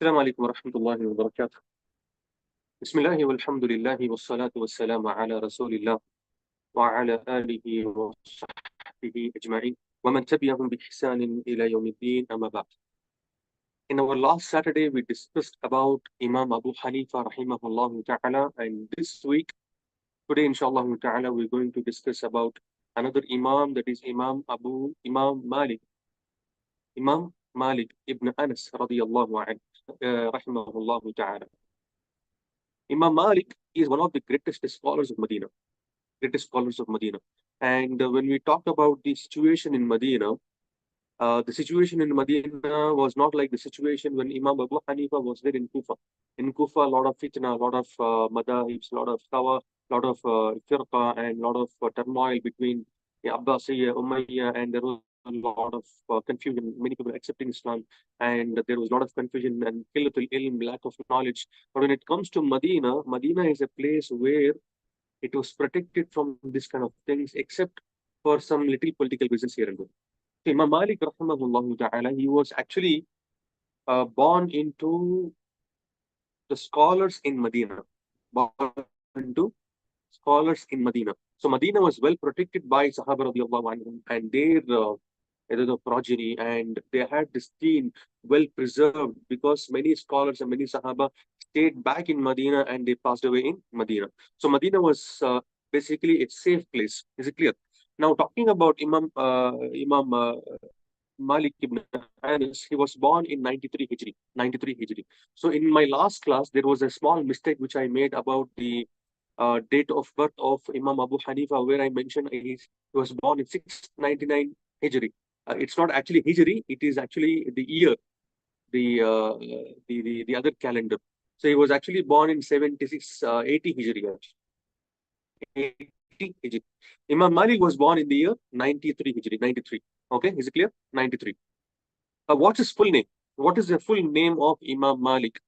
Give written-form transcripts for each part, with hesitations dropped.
السلام عليكم ورحمة الله وبركاته. بسم الله والحمد لله والصلاة والسلام على رسول الله وعلى آله وصحبه أجمعين ومن تبعهم بإحسان إلى يوم الدين أما بعد. In our last Saturday, we discussed about Imam Abu Hanifa rahimahullah ta'ala, and this week, today inshallah ta'ala, we're going to discuss about another Imam, that is Imam Malik ibn Anas radiyallahu anhu, rahimahullah ta'ala. Imam Malik is one of the greatest scholars of Medina, And when we talk about the situation in Medina, the situation in Medina was not like the situation when Imam Abu Hanifa was there in Kufa. In Kufa, a lot of fitna, a lot of madahibs, a lot of kawa, a lot of firqa, and a lot of turmoil between the Abbasiyya, Umayyah, and there was a lot of confusion. Many people accepting Islam, and there was a lot of confusion and qillatul ilm, lack of knowledge. But when it comes to Medina, Medina is a place where it was protected from this kind of things, except for some little political reasons here and there. Imam Malik, rahimahullah ta'ala, he was actually born into the scholars in Medina. Born into scholars in Medina. So Medina was well protected by Sahaba radiallahu anhum and their progeny, and they had this deen well preserved because many scholars and many Sahaba stayed back in Medina and they passed away in Medina. So Medina was basically a safe place. Is it clear? Now, talking about Imam Malik ibn Anas, he was born in 93 Hijri. 93 Hijri. So in my last class, there was a small mistake which I made about the date of birth of Imam Abu Hanifa, where I mentioned he was born in 699 Hijri. It's not actually Hijri, it is actually the year, the other calendar. So he was actually born in 80 Hijri. 80 Hijri. Imam Malik was born in the year 93 Hijri, 93. Okay, is it clear? 93. What's his full name? What is the full name of Imam Malik?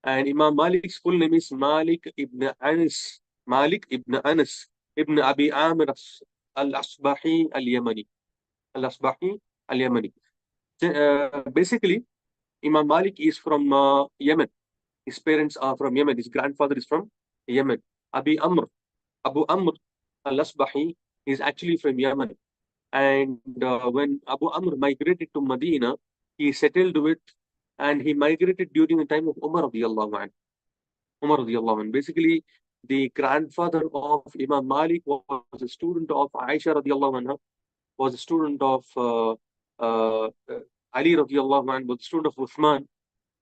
And Imam Malik's full name is Malik ibn Anas. Malik ibn Anas ibn Abi Amir al-Asbahi al-Yamani. Al-Asbahi al-Yamani. Basically, Imam Malik is from Yemen. His parents are from Yemen. His grandfather is from Yemen. Abu Amr al-Asbahi is actually from Yemen. And when Abu Amr migrated to Medina, he settled with, and he migrated during the time of Umar radiallahu anhu. Umar radiallahu anhu. Basically, the grandfather of Imam Malik was a student of Aisha radiallahu anha, was a student of Ali radiallahu anhu, was a student of Uthman,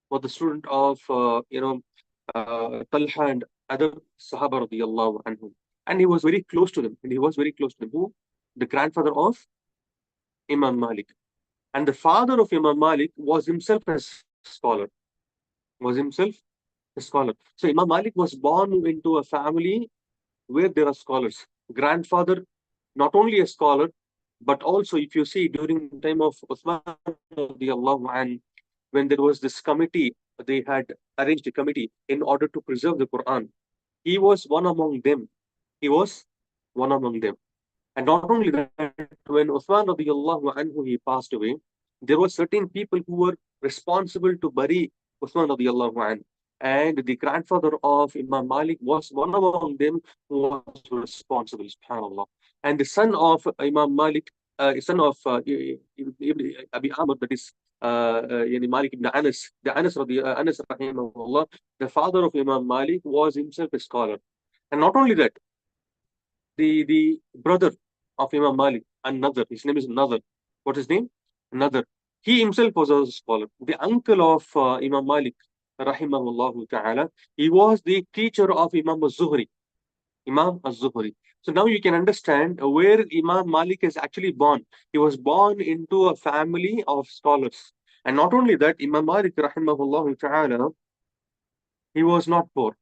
was the student of Talha and other Sahaba radiallahu anhu. And he was very close to them. Who? The grandfather of Imam Malik. And the father of Imam Malik was himself a scholar. So Imam Malik was born into a family where there are scholars. Grandfather, not only a scholar, but also if you see during the time of Uthman radiallahu anhu, when there was this committee, they had arranged a committee in order to preserve the Quran. He was one among them. And not only that, when Uthman radiallahu anhu, he passed away, there were certain people who were responsible to bury Uthman radiallahu anhu. And the grandfather of Imam Malik was one among them who was responsible, subhanAllah. And the son of Imam Malik, son of Abi Amr, that is Malik ibn Anas, Anas rahimahullah, the father of Imam Malik was himself a scholar. And not only that, the brother of Imam Malik, his name is Nadhr. What's his name? Nadhr. He himself was a scholar. The uncle of Imam Malik, rahimahullah ta'ala, he was the teacher of Imam al-Zuhri. So now you can understand where Imam Malik is actually born. He was born into a family of scholars. And not only that, Imam Malik, rahimahullah ta'ala, he was not poor.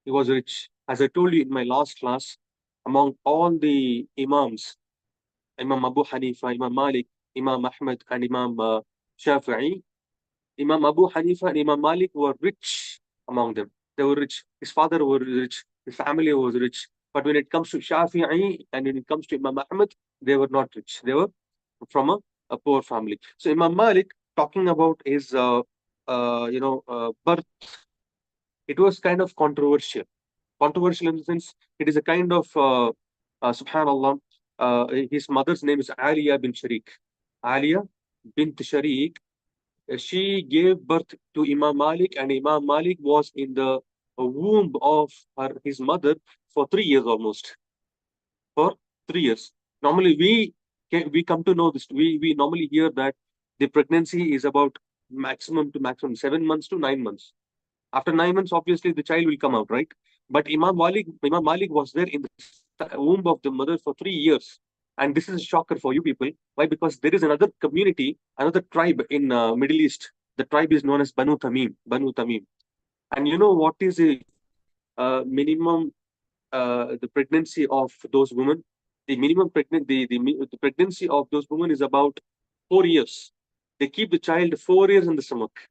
He was rich. As I told you in my last class, among all the Imams, Imam Abu Hanifa, Imam Malik, Imam Ahmad, and Imam Shafi'i, Imam Abu Hanifa and Imam Malik were rich among them. They were rich. His father was rich. His family was rich. But when it comes to Shafi'i and when it comes to Imam Ahmad, they were not rich. They were from a poor family. So Imam Malik, talking about his birth, it was kind of controversial. Controversial in the sense it is a kind of subhanallah. His mother's name is Aliya bin Sharik. Aliya bint Sharik. She gave birth to Imam Malik, and Imam Malik was in the womb of his mother for 3 years almost. For 3 years. Normally, we come to know this. We normally hear that the pregnancy is about maximum to maximum 7 months to 9 months. After 9 months, obviously the child will come out, right? But Imam Malik was there in the womb of the mother for 3 years. And this is a shocker for you people. Why? Because there is another community, another tribe in Middle East. The tribe is known as Banu Tamim. Banu Tamim. And you know what is the minimum the pregnancy of those women? The pregnancy of those women is about 4 years. They keep the child 4 years in the stomach.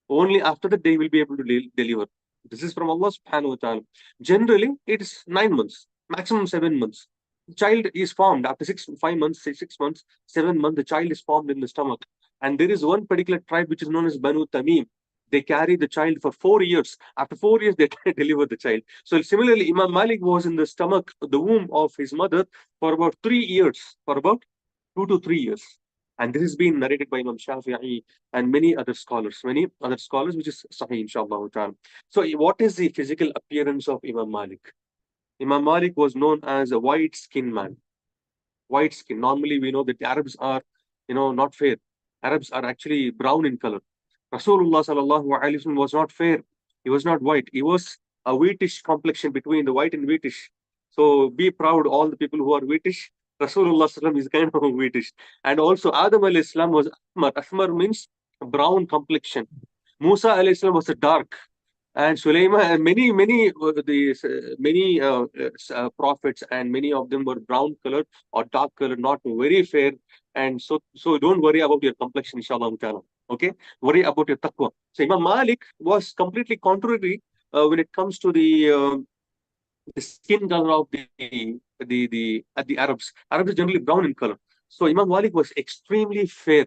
Only after that they will be able to deliver. This is from Allah subhanahu wa ta'ala. Generally, it is 9 months, maximum 7 months. The child is formed after 5 months, 6 months, 7 months, the child is formed in the stomach. And there is one particular tribe which is known as Banu Tamim. They carry the child for 4 years. After 4 years, they deliver the child. So similarly, Imam Malik was in the stomach, the womb of his mother for about 3 years, for about 2 to 3 years. And this has been narrated by Imam Shafi'i and many other scholars, which is Sahih, inshallah. So, what is the physical appearance of Imam Malik? Imam Malik was known as a white-skinned man. White skin. Normally, we know that the Arabs are, not fair. Arabs are actually brown in color. Rasulullah sallallahu alaihi wasallam was not fair. He was not white. He was a wheatish complexion between the white and wheatish. So be proud, all the people who are wheatish. Rasulullah sallam is kind of wheatish. And also Adam alayhi salam was Ahmar. Ahmar means brown complexion. Musa alayhi salam was a dark. And Sulaiman and many prophets, and many of them were brown colored or dark colored, not very fair. And so don't worry about your complexion, inshallah. Okay, worry about your taqwa. So Imam Malik was completely contrary when it comes to the skin color of the Arabs. Arabs are generally brown in color. So Imam Malik was extremely fair,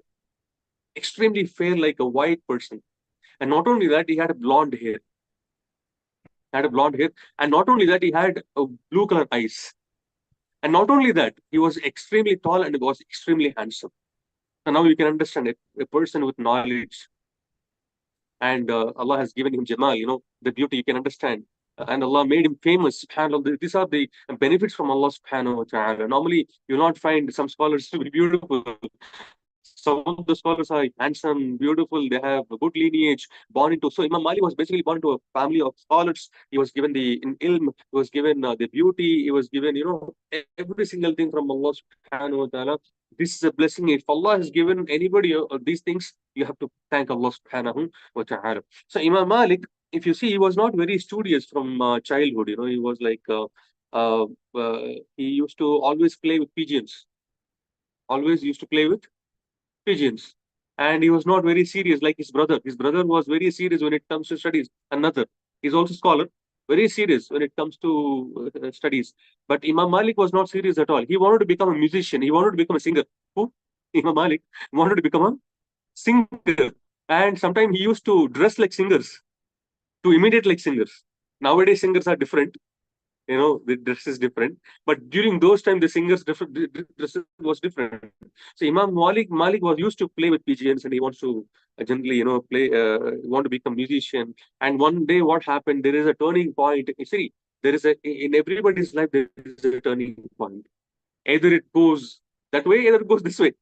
like a white person. And not only that, he had blonde hair. And not only that, he had blue color eyes. And not only that, he was extremely tall and he was extremely handsome. So now you can understand it. A person with knowledge, and Allah has given him Jamal, the beauty, you can understand. And Allah made him famous. SubhanAllah. These are the benefits from Allah subhanahu wa ta'ala. Normally, you'll not find some scholars to be beautiful. Some of the scholars are handsome, beautiful, they have a good lineage, born into. So Imam Malik was basically born into a family of scholars. He was given the ilm, he was given the beauty, he was given, every single thing from Allah subhanahu wa ta'ala. This is a blessing. If Allah has given anybody these things, you have to thank Allah subhanahu wa ta'ala. So Imam Malik, if you see, he was not very studious from childhood. He was like, he used to always play with pigeons. Always used to play with pigeons. And he was not very serious like his brother. His brother was very serious when it comes to studies. Another, he's also scholar, very serious when it comes to studies. But Imam Malik was not serious at all. He wanted to become a musician. He wanted to become a singer. Who? Imam Malik wanted to become a singer. And sometimes he used to dress like singers, to imitate like singers. Nowadays, singers are different. The dress is different. But during those times, the singers' dress was different. So Imam Malik was used to play with pigeons, and he wants to generally, play, want to become musician. And one day, what happened? There is a turning point. You see, there is in everybody's life, there is a turning point. Either it goes that way, either it goes this way.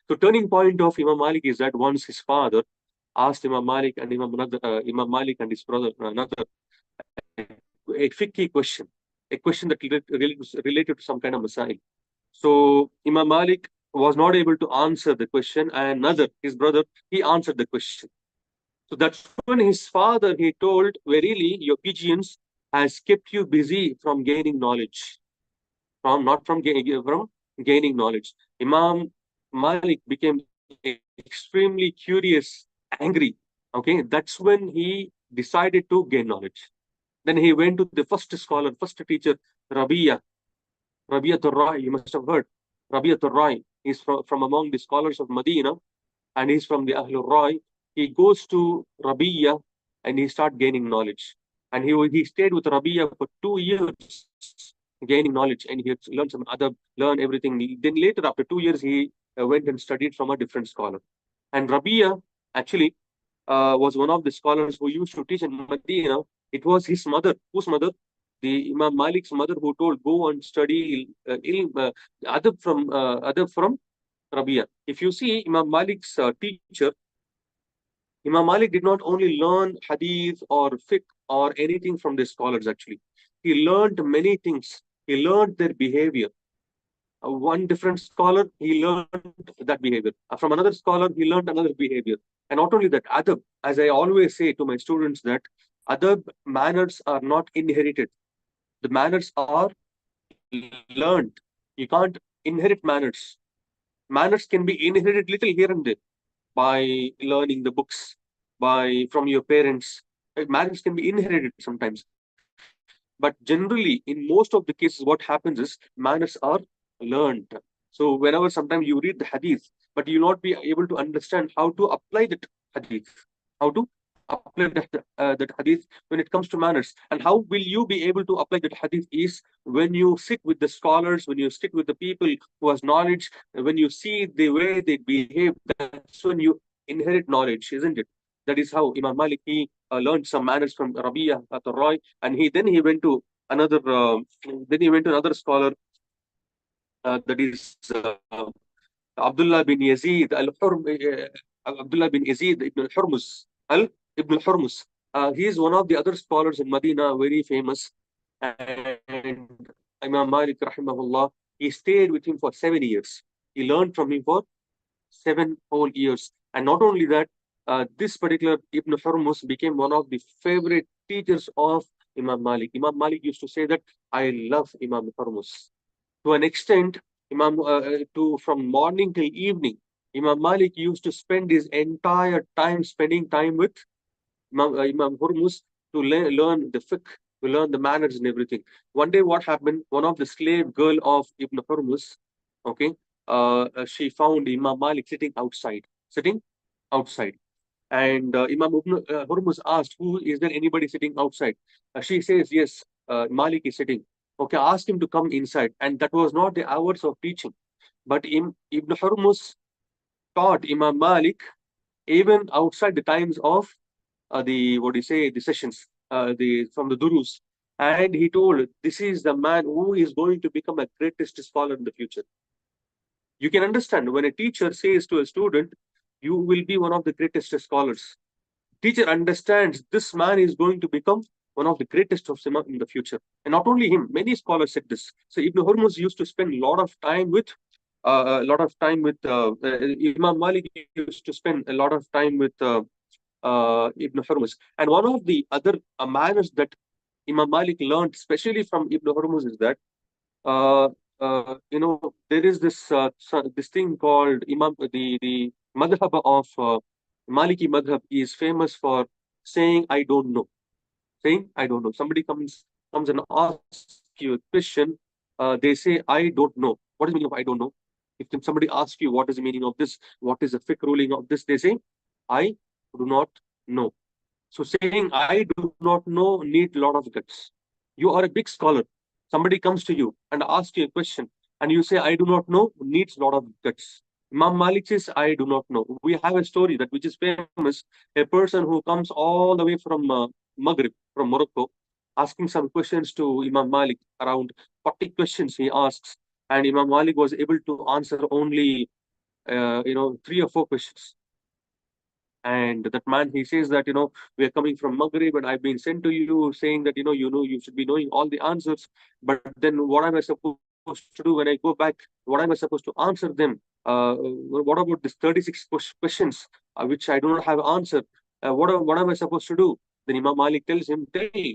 So turning point of Imam Malik is that once his father asked Imam Malik and Imam Malik and his brother another a fiqh question. A question that related to some kind of masail. So Imam Malik was not able to answer the question, and his brother, he answered the question. So that's when his father, he told, verily, your pigeons has kept you busy from gaining knowledge. From gaining knowledge. Imam Malik became extremely curious, angry. Okay, that's when he decided to gain knowledge. Then he went to the first scholar, first teacher, Rabi'atul Ra'i. You must have heard. Rabi'atul Ra'i. He's from among the scholars of Medina, and he's from the Ahlul Ra'i. he goes to Rabi'a and he start gaining knowledge. And he stayed with Rabi'a for 2 years, gaining knowledge, and he had learned some other, learn everything. Then later, after 2 years, he went and studied from a different scholar. And Rabi'a actually was one of the scholars who used to teach in Medina. It was his mother. Whose mother? The Imam Malik's mother, who told, go and study adab from Rabi'a. If you see Imam Malik's teacher, Imam Malik did not only learn hadith or fiqh or anything from the scholars actually. He learned many things. He learned their behavior. One different scholar, he learned that behavior. From another scholar, he learned another behavior. And not only that, adab, as I always say to my students, that adab manners are not inherited. The manners are learned. You can't inherit manners. Manners can be inherited little here and there by learning the books, by from your parents. Manners can be inherited sometimes. But generally, in most of the cases, what happens is manners are learned. So whenever sometimes you read the hadith, but you will not be able to understand how to apply that hadith, how to apply that hadith when it comes to manners, and how will you be able to apply that hadith is when you sit with the scholars, when you sit with the people who has knowledge, when you see the way they behave, that's when you inherit knowledge, isn't it? That is how Imam Malik, he learned some manners from Rabi'a at Roy, and he went to another another scholar, that is Abdullah bin Yazid Abdullah bin Yazid ibn al-Hurmuz ibn al-Hurmuz. He is one of the other scholars in Medina, very famous. And Imam Malik rahimahullah, he stayed with him for 7 years. He learned from him for 7 whole years. And not only that, this particular Ibn Hurmuz became one of the favorite teachers of Imam Malik. Imam Malik used to say that, I love Imam Hurmuz. To an extent, from morning till evening, Imam Malik used to spend his entire time spending time with Imam Hurmuz to learn the fiqh, to learn the manners and everything. One day, what happened? One of the slave girl of Ibn Hurmuz, okay, she found Imam Malik sitting outside. And Imam Hurmuz asked, is there anybody sitting outside? She says, yes, Malik is sitting. Okay, ask him to come inside. And that was not the hours of teaching. But Ibn Hurmuz taught Imam Malik even outside the times of the sessions, from the durus. And he told, this is the man who is going to become a greatest scholar in the future. You can understand when a teacher says to a student, you will be one of the greatest scholars. Teacher understands this man is going to become one of the greatest of Sima in the future. And not only him, many scholars said this. So Ibn Hurmuz used to spend a lot of time with Imam Malik used to spend a lot of time with Ibn Hurmuz. And one of the other manners that Imam Malik learned, especially from Ibn Hurmuz, is that there is this thing called the madhab of Maliki madhab is famous for saying I don't know. Saying I don't know. Somebody comes and asks you a question, they say I don't know. What is the meaning of I don't know? If somebody asks you what is the meaning of this, what is the fiqh ruling of this, they say I do not know. So saying I do not know need a lot of guts. You are a big scholar. Somebody comes to you and asks you a question, and you say I do not know needs a lot of guts. Imam Malik says I do not know. We have a story that which is famous. A person who comes all the way from Maghrib, from Morocco, asking some questions to Imam Malik, around 40 questions he asks, and Imam Malik was able to answer only 3 or 4 questions. And that man, he says that, we are coming from Maghrib and I've been sent to you saying that, you should be knowing all the answers. But then what am I supposed to do when I go back? What am I supposed to answer them? What about this 36 questions which I do not have answer? What am I supposed to do? Then Imam Malik tells him,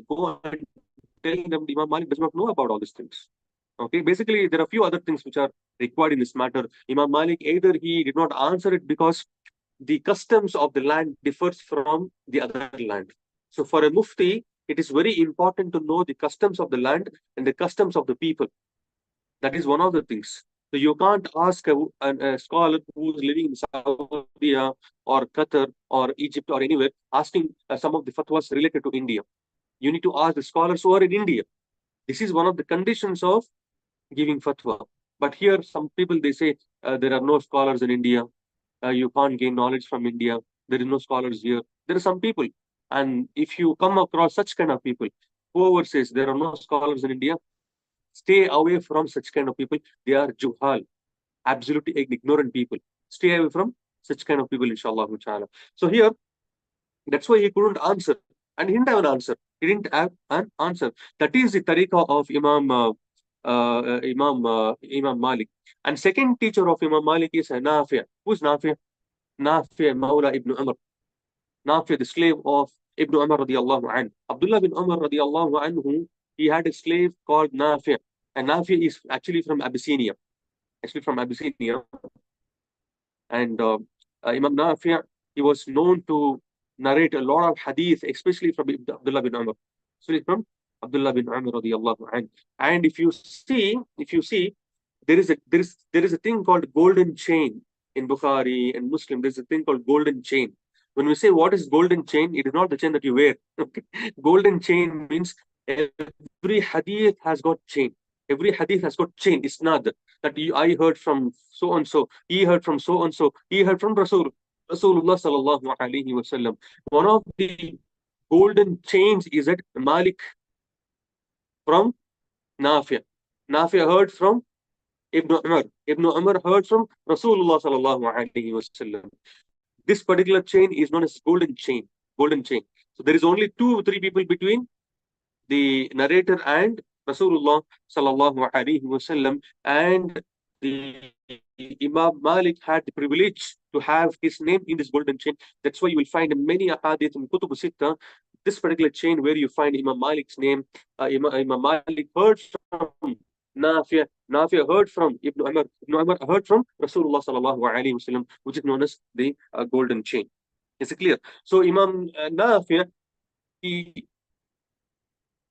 go and tell them Imam Malik does not know about all these things. Okay, basically, there are a few other things which are required in this matter. Imam Malik, either he did not answer it because the customs of the land differs from the other land. So for a mufti, it is very important to know the customs of the land and the customs of the people. That is one of the things. So you can't ask a scholar who's living in Saudi or Qatar or Egypt or anywhere, asking some of the fatwas related to India. You need to ask the scholars who are in India. This is one of the conditions of giving fatwa. But here, some people they say there are no scholars in India. You can't gain knowledge from India. There is no scholars here. There are some people, and if you come across such kind of people, whoever says there are no scholars in India, stay away from such kind of people. They are juhal, absolutely ignorant people. Stay away from such kind of people, inshallah ta'ala. So here, that's why he couldn't answer, and he didn't have an answer. He didn't have an answer. That is the tariqah of Imam Malik. And second teacher of Imam Malik is Nafi'. Who's Nafi'? Nafi' Mawla ibn Umar. Nafi', the slave of Ibn Umar radiallahu anhu. Abdullah bin Umar radiallahu anhu, he had a slave called Nafi'. And Nafi' is actually from Abyssinia. Actually from Abyssinia. And Imam Nafi', he was known to narrate a lot of hadith, especially from Abdullah bin Umar. Especially from Abdullah bin Umar radiallahu anhu. And if you see, there is a thing called golden chain in Bukhari and Muslim. There's a thing called golden chain. When we say what is golden chain, it is not the chain that you wear. Okay? Golden chain means every hadith has got chain. Every hadith has got chain. It's not that I heard from so and so, he heard from so and so, he heard from Rasulullah sallallahu alaihi wasallam. One of the golden chains is that Malik from Nafi'. Nafi' heard from Ibn Umar. Ibn Umar heard from Rasulullah sallallahu alaihi wasallam. This particular chain is known as golden chain. Golden chain. So there is only 2 or 3 people between the narrator and Rasulullah sallallahu alaihi wasallam, and the Imam Malik had the privilege to have his name in this golden chain. That's why you will find many ahadith in Kutub Sitta, this particular chain where you find Imam Malik's name. Imam Malik heard from Nafi', Nafi' heard from Ibn Umar, Ibn Umar heard from Rasulullah sallallahu alaihi wasallam, which is known as the golden chain. Is it clear? So Imam Nafi', he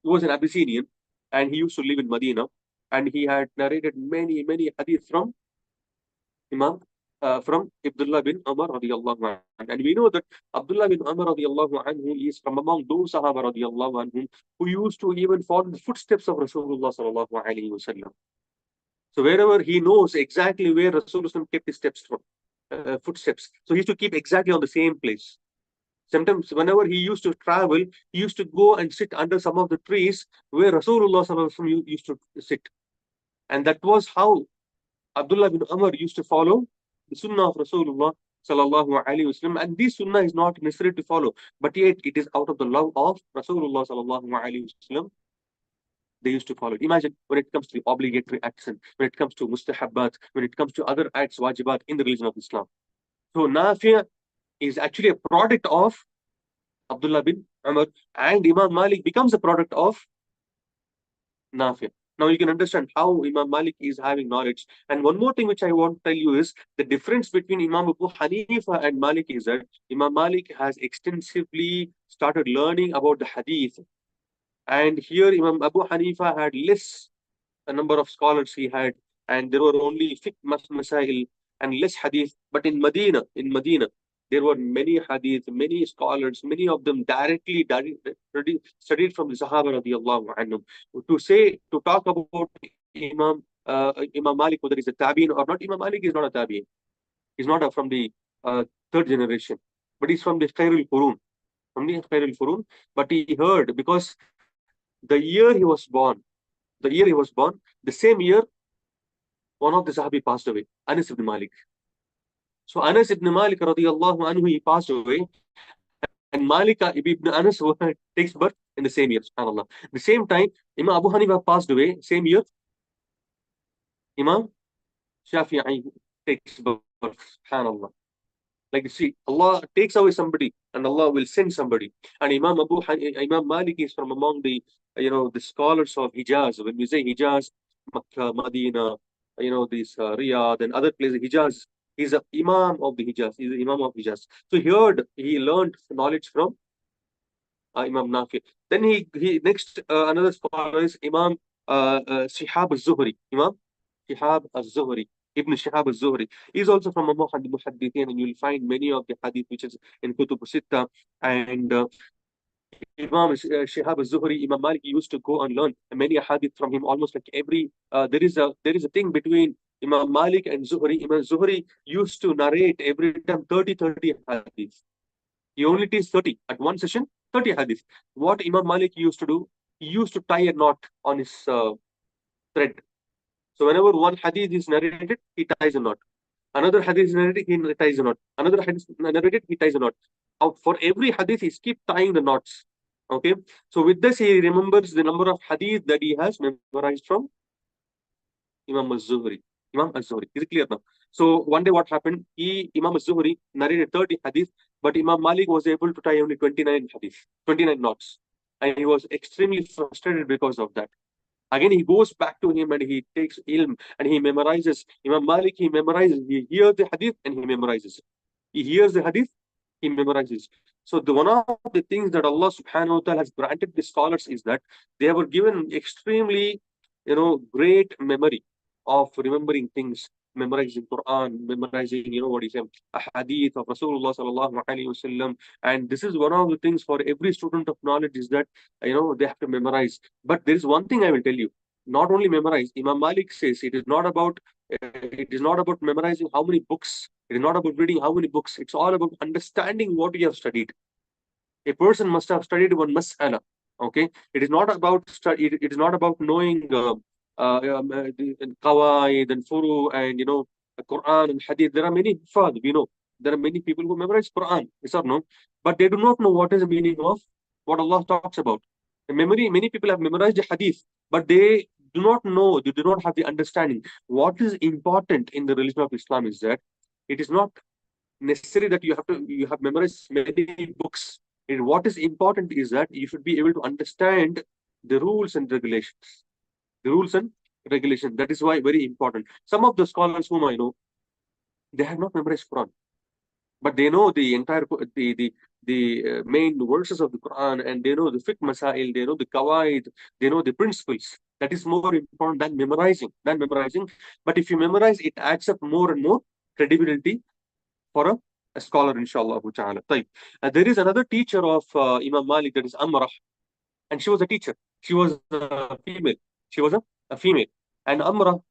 was an Abyssinian, and he used to live in Medina, and he had narrated many hadith from from Abdullah bin Umar radiallahu anhu. And we know that Abdullah bin Umar radiallahu anhu is from among those Sahaba radiallahu anhum who used to even follow the footsteps of Rasulullah sallallahu alaihi wasallam. So wherever he knows exactly where Rasulullah kept his steps from, footsteps. So he used to keep exactly on the same place. Sometimes whenever he used to travel, he used to go and sit under some of the trees where Rasulullah sallallahu alaihi wasallam used to sit. And that was how Abdullah bin Umar used to follow the sunnah of Rasulullah sallallahu alaihi wasallam. And this sunnah is not necessary to follow, but yet it is out of the love of Rasulullah sallallahu alaihi wasallam. They used to follow it. Imagine when it comes to the obligatory acts, and when it comes to mustahabbat, when it comes to other acts, wajibat in the religion of Islam. So Nafi' is actually a product of Abdullah bin Umar, and Imam Malik becomes a product of Nafi'. Now you can understand how Imam Malik is having knowledge. And one more thing which I want to tell you is the difference between Imam Abu Hanifa and Malik is that Imam Malik has extensively started learning about the hadith. And here Imam Abu Hanifa had less a number of scholars he had, and there were only fiqh masail and less hadith. But in Medina, there were many hadith, many scholars, many of them directly studied from the Sahaba radiallahu anhum. To talk about Imam Malik, whether he's a tabi'in or not, Imam Malik is not a tabi'in. He's not from the 3rd generation, but he's from the Khairul Qurun. But he heard, because the year he was born, the same year, one of the Sahabi passed away, Anas ibn Malik. So Anas ibn Malik radiallahu anhu, he passed away, and Malik ibn Anas takes birth in the same year, subhanAllah. The same time, Imam Abu Hanifa passed away, same year, Imam Shafi'i takes birth, subhanAllah. Like you see, Allah takes away somebody and Allah will send somebody. And Imam Malik is from among the the scholars of Hijaz. When we say Hijaz, Makkah, Medina, these Riyadh and other places, Hijaz, he's an Imam of the Hijaz. He's the Imam of Hijaz. So he learned knowledge from Imam Nafi. Then he next another scholar is Imam Shihab al-Zuhri. Imam Shihab az-Zuhri. Ibn Shihab az-Zuhri is also from a Muhaddithin, and you'll find many of the hadith which is in Kutub Sitta. And Imam Shihab az-Zuhri, Imam Malik used to go and learn many hadith from him. Almost like every there is a thing between Imam Malik and Zuhri. Imam Zuhri used to narrate every time 30 hadith. He only teaches 30 at one session, 30 hadith. What Imam Malik used to do, he used to tie a knot on his thread. So whenever one hadith is narrated, he ties a knot. Another hadith is narrated, he ties a knot. Another hadith is narrated, he ties a knot. For every hadith, he keeps tying the knots. Okay. So with this, he remembers the number of hadith that he has memorized from Imam az-Zuhri. Imam az-Zuhri. Is it clear now? So one day what happened? Imam az-Zuhri narrated 30 hadith, but Imam Malik was able to tie only 29 hadith, 29 knots. And he was extremely frustrated because of that. Again, he goes back to him and he takes ilm and he memorizes. Imam Malik, he memorizes. He hears the hadith and he memorizes. He hears the hadith, he memorizes. So one of the things that Allah subhanahu wa ta'ala has granted the scholars is that they were given extremely, great memory of remembering things, memorizing Quran, memorizing, what is a hadith of Rasulullah sallallahu alaihi wasallam. And this is one of the things for every student of knowledge is that, they have to memorize. But there is one thing I will tell you, not only memorize. Imam Malik says it is not about memorizing how many books. It is not about reading how many books. It's all about understanding what you have studied. A person must have studied one mas'ala. Okay, it is not about it is not about knowing qawaid and furu and Quran and hadith. There are many hufad, there are many people who memorize Quran, yes or no, but they do not know what is the meaning of what Allah talks about. Many people have memorized the hadith, but they do not know, they do not have the understanding. What is important in the religion of Islam is that it is not necessary that you have memorized many books. And what is important is that you should be able to understand the rules and regulations. The rules and regulations. That is why very important. Some of the scholars whom I know, they have not memorized Quran, but they know the entire the main verses of the Quran, and they know the fiqh masail, they know the qawaid, they know the principles. That is more important than memorizing. But if you memorize, it adds up more and more credibility for a scholar, inshallah ta'ala. There is another teacher of Imam Malik, that is Amrah, and she was a teacher. She was a female. She was a female. And Amrah,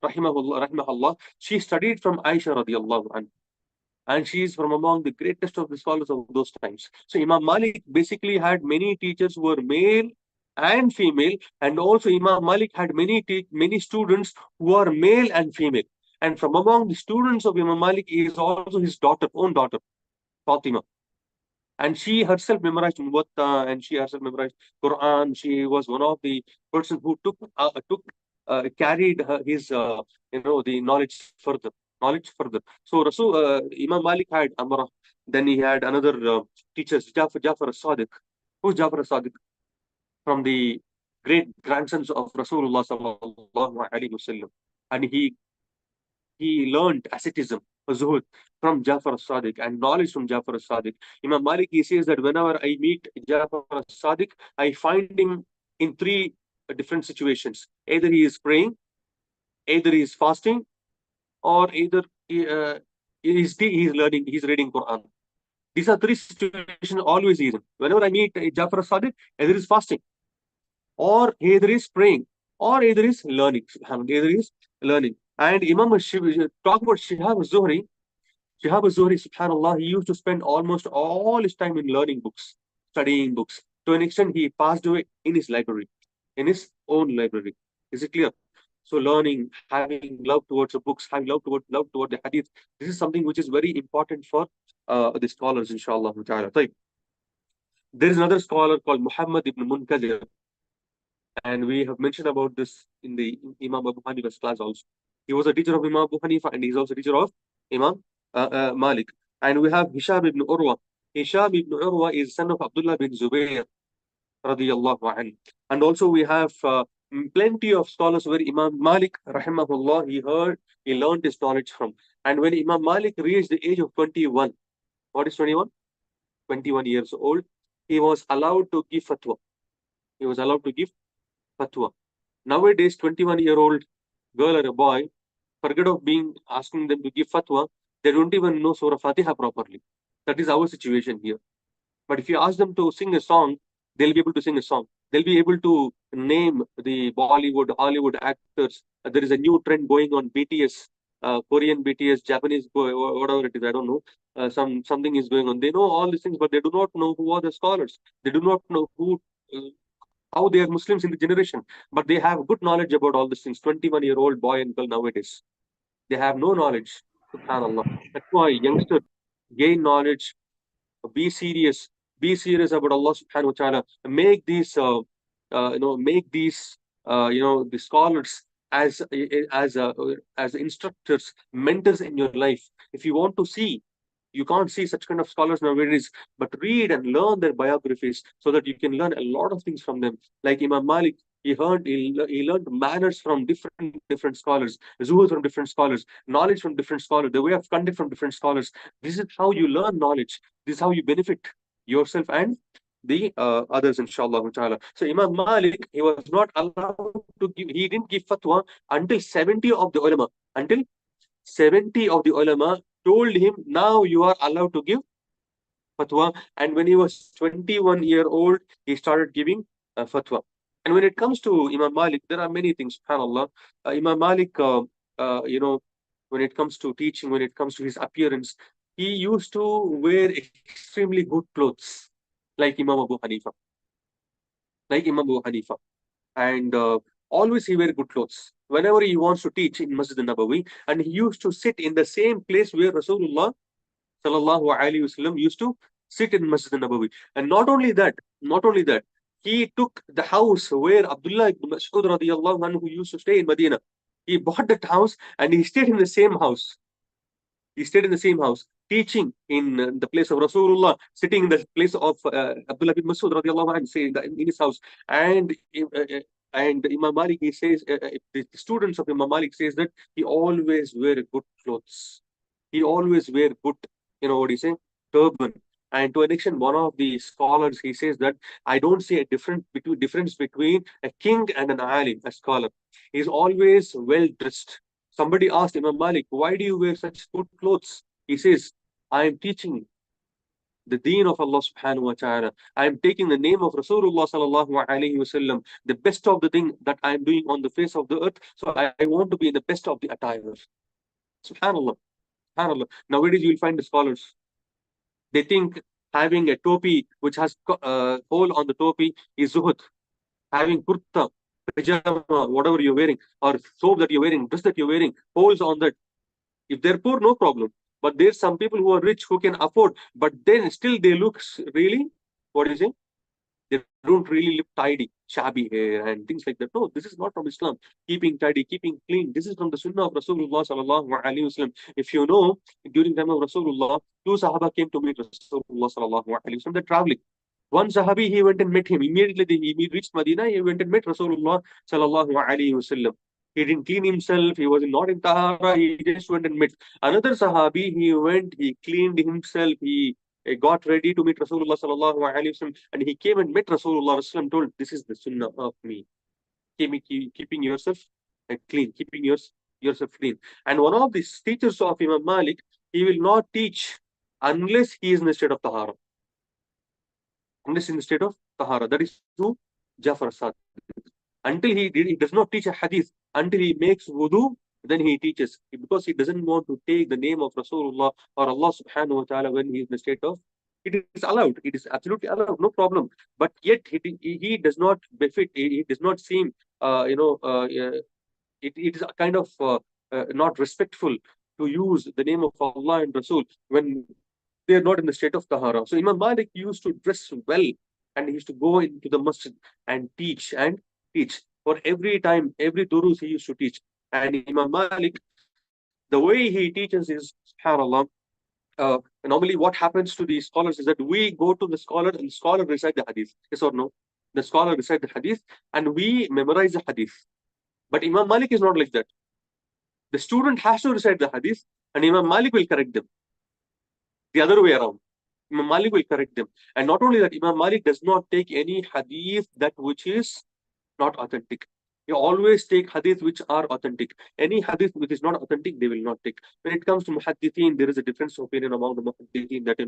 rahimahullah, she studied from Aisha radiallahu anha. And she is from among the greatest of the scholars of those times. So Imam Malik basically had many teachers who were male and female, and also Imam Malik had many students who are male and female. And from among the students of Imam Malik is also his own daughter, Fatima. And she herself memorized Muwatta, and she herself memorized Quran. She was one of the persons who carried his, the knowledge further. So Imam Malik had Amrah. Then he had another teachers, Jafar as-Sadiq. Who's Jafar as-Sadiq? From the great grandsons of Rasulullah sallallahu alaihi wasallam. And he learned asceticism, zuhud, from Jafar as-Sadiq and knowledge from Jafar as-Sadiq. Imam Malik, he says that whenever I meet Jafar as-Sadiq, I find him in three different situations. Either he is praying, either he is fasting, or either he is learning, he's reading Quran. These are three situations always is. Whenever I meet Jafar as-Sadiq, either he is fasting, or either he is praying, or either he is learning. Either he is learning. And talk about Shihab az-Zuhri. Shihab az-Zuhri, subhanallah, he used to spend almost all his time in learning books, studying books. To an extent, he passed away in his library, in his own library. Is it clear? So learning, having love towards the books, having love toward the hadith, this is something which is very important for the scholars, inshallah. There is another scholar called Muhammad ibn Munkadir, and we have mentioned about this in the Imam Abu Hanifa's class also. He was a teacher of Imam Abu Hanifa, and he's also a teacher of Imam Malik. And we have Hisham ibn Urwa. Hisham ibn Urwa is son of Abdullah bin Zubayr, radiyallahu anhu. And also we have plenty of scholars where Imam Malik, rahimahullah, he learned his knowledge from. And when Imam Malik reached the age of 21, what is 21? 21 years old, he was allowed to give fatwa. He was allowed to give fatwa. Nowadays, 21-year-old girl or a boy, forget of being asking them to give fatwa, they don't even know Surah Fatiha properly. That is our situation here. But if you ask them to sing a song, they'll be able to sing a song. They'll be able to name the Bollywood, Hollywood actors. There is a new trend going on BTS, Korean BTS, Japanese, whatever it is, I don't know. Something is going on. They know all these things, but they do not know who are the scholars. They do not know uh, how they are Muslims in the generation. But they have good knowledge about all these things. 21-year-old boy and girl nowadays, they have no knowledge. Subhanallah. That's why youngsters gain knowledge, be serious, be serious about Allah subhanahu wa ta'ala. Make these make these the scholars as as uh, as instructors, mentors in your life. If you want to see, you can't see such kind of scholars nowadays, but read and learn their biographies so that you can learn a lot of things from them. Like Imam Malik, he learned manners from different scholars, zuhud from different scholars, knowledge from different scholars, the way of conduct from different scholars. This is how you learn knowledge. This is how you benefit yourself and the others, inshallah ta'ala. So Imam Malik, he was not allowed to give, he didn't give fatwa until 70 of the ulama. Until 70 of the ulama told him, now you are allowed to give fatwa. And when he was 21-year-old, he started giving fatwa. And when it comes to Imam Malik, there are many things, subhanAllah. Imam Malik, when it comes to teaching, when it comes to his appearance, he used to wear extremely good clothes, like Imam Abu Hanifa, like Imam Abu Hanifa. And always he wear good clothes. Whenever he wants to teach in Masjid al-Nabawi, and he used to sit in the same place where Rasulullah sallallahu alaihi wasallam used to sit in Masjid al-Nabawi. And not only that, he took the house where Abdullah ibn Mas'ud radiyallahu anhu used to stay in Medina. He bought that house and he stayed in the same house. He stayed in the same house, teaching in the place of Rasulullah, sitting in the place of Abdullah bin Masud radiallahu anhu, say in his house. And Imam Malik, he says, the students of Imam Malik says that he always wear good clothes. He always wear good, what do you say, turban. And to an extent, one of the scholars, he says that I don't see a difference between a king and an alim, a scholar. He's always well dressed. Somebody asked Imam Malik, why do you wear such good clothes? He says, I am teaching the deen of Allah subhanahu wa ta'ala. I am taking the name of Rasulullah sallallahu alayhi wasallam, the best of the thing that I am doing on the face of the earth. So I want to be in the best of the attire. Subhanallah. Subhanallah. Nowadays you will find the scholars. They think having a topi which has hole on the topi is zuhud. Having kurta, pajama, whatever you're wearing, or soap that you're wearing, dress that you're wearing, holes on that. If they're poor, no problem. But there's some people who are rich who can afford, but then still they look really, what is it? They don't really look tidy, shabby hair and things like that. No, this is not from Islam. Keeping tidy, keeping clean. This is from the Sunnah of Rasulullah sallallahu alaihi wasallam. If you know, during the time of Rasulullah, two Sahaba came to meet Rasulullah sallallahu alaihi wasallam. They're traveling. One Sahabi, he went and met him. Immediately he reached Medina, he went and met Rasulullah sallallahu alaihi wasallam. He didn't clean himself, he was not in Tahara, he just went and met. Another Sahabi, he went, he cleaned himself, he got ready to meet Rasulullah sallallahu alaihi wasallam, and he came and met Rasulullah sallallahu told, this is the sunnah of me. Keeping yourself clean, keeping yourself clean. And one of the teachers of Imam Malik, he will not teach unless he is in the state of Tahara. Unless in the state of Tahara. That is who? Jafar Sadiq. Until he does not teach a hadith, until he makes wudu, then he teaches. Because he doesn't want to take the name of Rasulullah or Allah subhanahu wa ta'ala when he is in the state of, it is allowed. It is absolutely allowed, no problem. But yet he does not befit, he does not seem, it is a kind of not respectful to use the name of Allah and Rasul when they are not in the state of Tahara. So Imam Malik used to dress well and he used to go into the masjid and teach and teach. For every time, every durus he used to teach. And Imam Malik, the way he teaches is, subhanAllah, normally what happens to these scholars is that we go to the scholar and the scholar recite the hadith. Yes or no? The scholar recite the hadith and we memorize the hadith. But Imam Malik is not like that. The student has to recite the hadith and Imam Malik will correct them. The other way around. Imam Malik will correct them. And not only that, Imam Malik does not take any hadith that which is not authentic. They always take hadith which are authentic. Any hadith which is not authentic, they will not take. When it comes to muhaddithin, there is a difference of opinion among the muhaddithin that,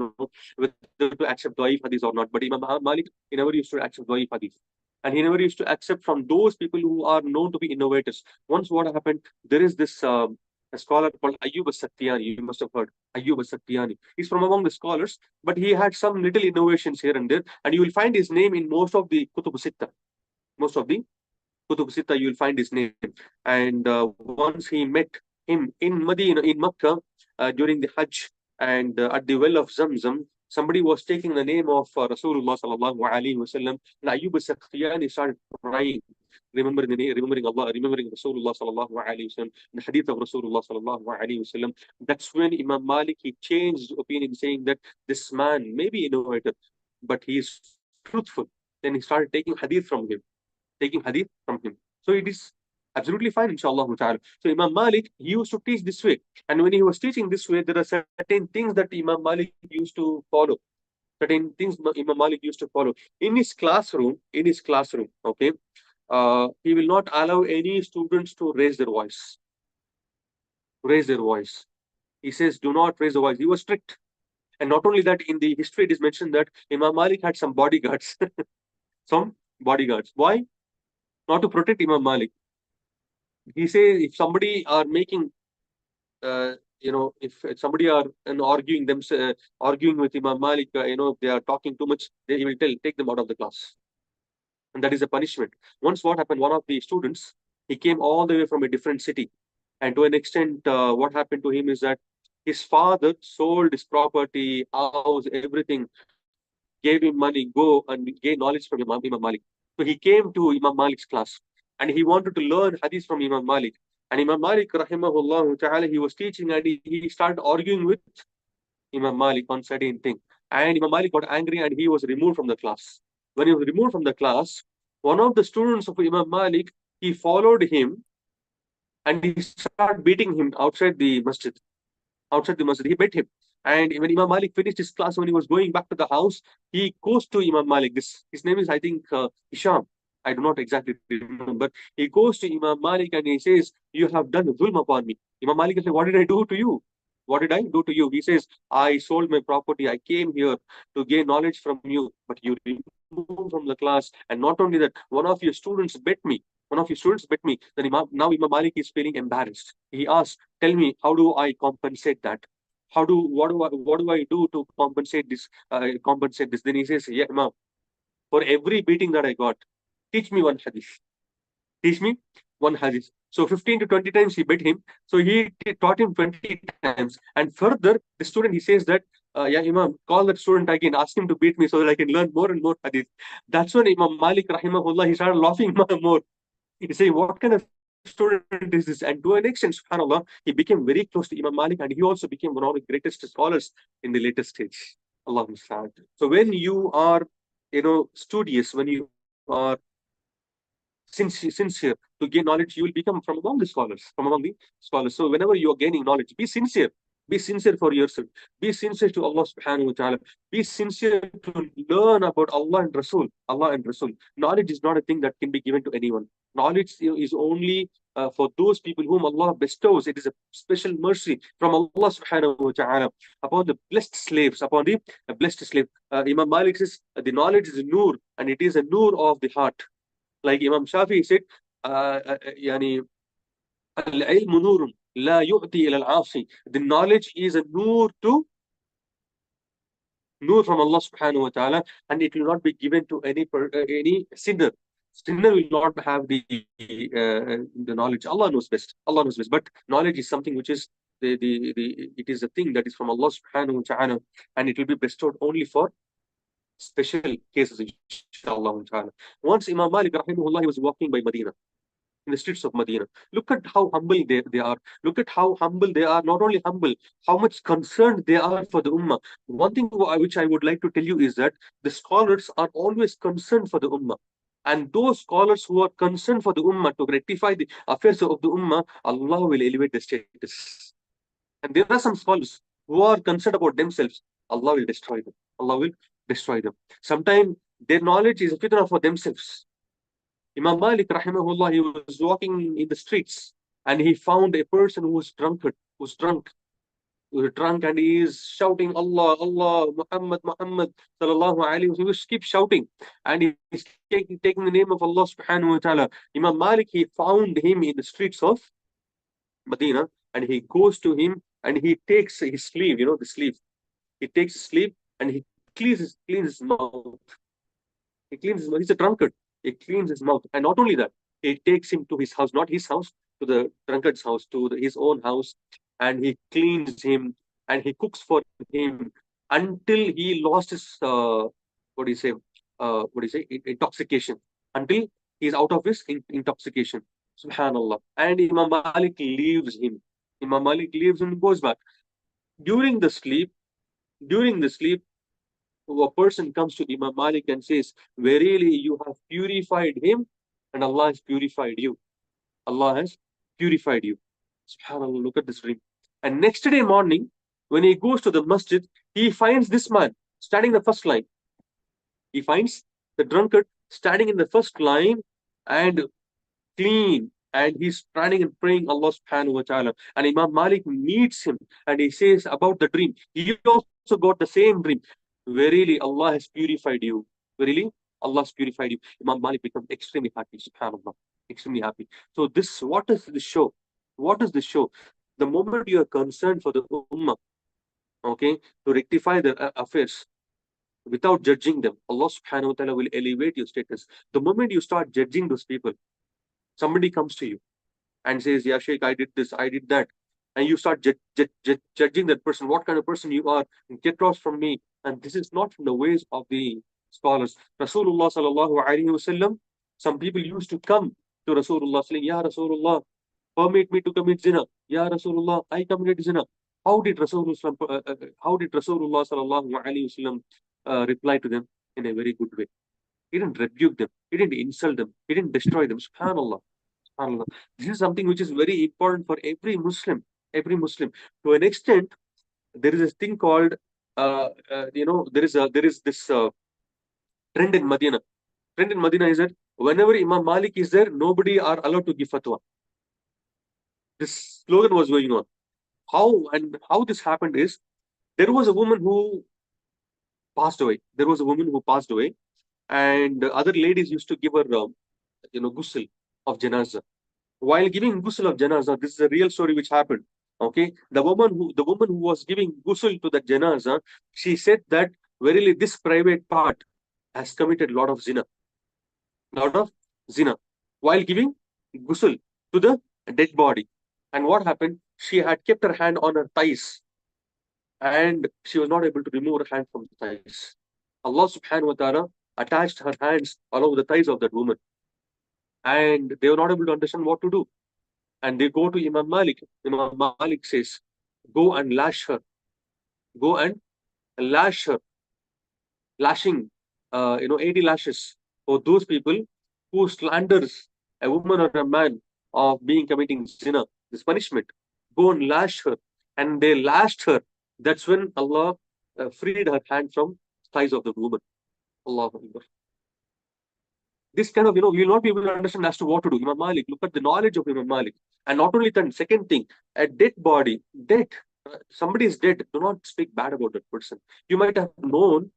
whether to accept da'if hadith or not. But Imam Malik, he never used to accept da'if hadith. And he never used to accept from those people who are known to be innovators. Once what happened, there is this a scholar called Ayyub as-Saktiyani. You must have heard Ayyub as-Saktiyani. He's from among the scholars, but he had some little innovations here and there. And you will find his name in most of the Kutub Sitta. Most of the Kutub Sitta, you will find his name. And once he met him in Medina, in Makkah, during the Hajj, and at the well of Zamzam, somebody was taking the name of Rasulullah sallallahu alaihi wasallam, and Ayyub as-Sakhtiyani started crying, remembering the name, remembering Allah, remembering Rasulullah sallallahu alaihi wasallam, the hadith of Rasulullah sallallahu alaihi wasallam. That's when Imam Malik, he changed his opinion, saying that this man may be innovative, but he is truthful. Then he started taking hadith from him, taking hadith from him. So it is absolutely fine, inshallah ta'ala. So Imam Malik, he used to teach this way. And when he was teaching this way, there are certain things that Imam Malik used to follow. Certain things Imam Malik used to follow. In his classroom, okay, he will not allow any students to raise their voice. Raise their voice. He says, do not raise the voice. He was strict. And not only that, in the history, it is mentioned that Imam Malik had some bodyguards. Some bodyguards. Why? Not to protect Imam Malik. He says if somebody are making, if somebody are arguing arguing with Imam Malik, if they are talking too much, he will take them out of the class. And that is a punishment. Once what happened, one of the students, he came all the way from a different city. And to an extent, what happened to him is that his father sold his property, house, everything, gave him money, go and gain knowledge from Imam Malik. So he came to Imam Malik's class and he wanted to learn hadith from Imam Malik. And Imam Malik, rahimahullah ta'ala, he was teaching and he started arguing with Imam Malik on certain thing. And Imam Malik got angry and he was removed from the class. When he was removed from the class, one of the students of Imam Malik, he followed him and he started beating him outside the masjid. Outside the masjid, he beat him. And when Imam Malik finished his class, when he was going back to the house, he goes to Imam Malik. His name is, I think, Hisham. I do not exactly remember. He goes to Imam Malik and he says, you have done dhulm upon me. Imam Malik says, what did I do to you? What did I do to you? He says, I sold my property. I came here to gain knowledge from you, but you removed from the class. And not only that, one of your students bet me. One of your students bet me. Then now Imam Malik is feeling embarrassed. He asks, tell me, how do I compensate that? What do I do to compensate this? Then he says, yeah, Imam, for every beating that I got, teach me one hadith. Teach me one hadith. So 15 to 20 times he beat him. So he taught him 20 times. And further, the student, he says that, yeah, Imam, call that student again, ask him to beat me so that I can learn more and more hadith. That's when Imam Malik, rahimahullah, he started laughing more. He say, what kind of student is this? And to an extent, subhanAllah, he became very close to Imam Malik and he also became one of the greatest scholars in the later stage. Allah Musta'an. So when you are, studious, when you are sincere to gain knowledge, you will become from among the scholars, So whenever you are gaining knowledge, be sincere. Be sincere for yourself. Be sincere to Allah subhanahu wa ta'ala. Be sincere to learn about Allah and Rasul. Knowledge is not a thing that can be given to anyone. Knowledge is only for those people whom Allah bestows. It is a special mercy from Allah subhanahu wa ta'ala upon the blessed slaves, upon the blessed slave. Imam Malik says, the knowledge is a nur, and it is a nur of the heart. Like Imam Shafi said, يعني العلم نور لا يؤتي إلى العاصي. The knowledge is a nur from Allah subhanahu wa ta'ala, and it will not be given to any sinner. Sinner will not have the knowledge. Allah knows best. But knowledge is something which is it is a thing that is from Allah subhanahu wa ta'ala, and it will be bestowed only for special cases, inshallah. Once Imam Malik, rahimahullah, he was walking by Medina, in the streets of Medina. Look at how humble they are. Look at how humble they are. Not only humble, how much concerned they are for the ummah. One thing which I would like to tell you is that the scholars are always concerned for the ummah. And those scholars who are concerned for the ummah to rectify the affairs of the ummah, Allah will elevate the status. And there are some scholars who are concerned about themselves. Allah will destroy them. Sometimes their knowledge is a fitna for themselves. Imam Malik, rahimahullah, he was walking in the streets and he found a person who was drunkard, who's drunk, who's drunk, and he is shouting, Allah, Allah, Muhammad, Muhammad, sallallahu alayhi wa sallam. He was keep shouting and he's taking the name of Allah subhanahu wa ta'ala. Imam Malik, he found him in the streets of Medina and he goes to him and he takes his sleeve, the sleeve. He takes his sleeve and he cleans his mouth. He cleans his mouth. He's a drunkard. He cleans his mouth. And not only that, he takes him to his house, not his house, to the drunkard's house, to his own house, and he cleans him and he cooks for him until he lost his, what do you say, intoxication, until he's out of his intoxication. Subhanallah. And Imam Malik leaves him. Imam Malik leaves him and goes back. During the sleep, a person comes to Imam Malik and says, verily you have purified him and Allah has purified you. Allah has purified you. SubhanAllah, look at this dream. And next day morning, when he goes to the masjid, he finds this man standing in the first line. He finds the drunkard standing in the first line and clean, and he's standing and praying Allah subhanahu wa ta'ala. And Imam Malik meets him and he says about the dream. He also got the same dream. Verily, Allah has purified you. Verily, Allah has purified you. Imam Malik becomes extremely happy, subhanAllah. Extremely happy. So what does this show? What does this show? The moment you are concerned for the ummah, okay, to rectify their affairs without judging them, Allah subhanahu wa ta'ala will elevate your status. The moment you start judging those people, somebody comes to you and says, yeah, Sheikh, I did this, I did that. And you start judging that person, what kind of person you are, get lost from me. And this is not from the ways of the scholars. Rasulullah sallallahu alaihi wasallam, some people used to come to Rasulullah saying, Ya Rasulullah, permit me to commit zina. Ya Rasulullah, I committed zina. How did Rasulullah sallallahu alaihi wasallam reply to them? In a very good way. He didn't rebuke them. He didn't insult them. He didn't destroy them. SubhanAllah. SubhanAllah. This is something which is very important for every Muslim. Every Muslim. To an extent, there is a thing called, there is this trend in Medina. Trend in Medina is that whenever Imam Malik is there, nobody are allowed to give fatwa. This slogan was going on. How this happened is, there was a woman who passed away. There was a woman who passed away, and other ladies used to give her, ghusl of janazah. While giving ghusl of janazah, this is a real story which happened. Okay, the woman who was giving ghusl to the janazah, she said that verily this private part has committed a lot of zina. While giving ghusl to the dead body. And what happened? She had kept her hand on her thighs, and she was not able to remove her hand from the thighs. Allah subhanahu wa ta'ala attached her hands all over the thighs of that woman. And they were not able to understand what to do. And they go to Imam Malik. Imam Malik says, go and lash her. Go and lash her. Lashing, 80 lashes for those people who slanders a woman or a man of committing zina. This punishment. Go and lash her. And they lashed her. That's when Allah freed her hand from thighs of the woman. Allahu Akbar. This kind of, we will not be able to understand as to what to do. Imam Malik, look at the knowledge of Imam Malik. And not only that, second thing, a dead body, somebody is dead, do not speak bad about that person. You might have known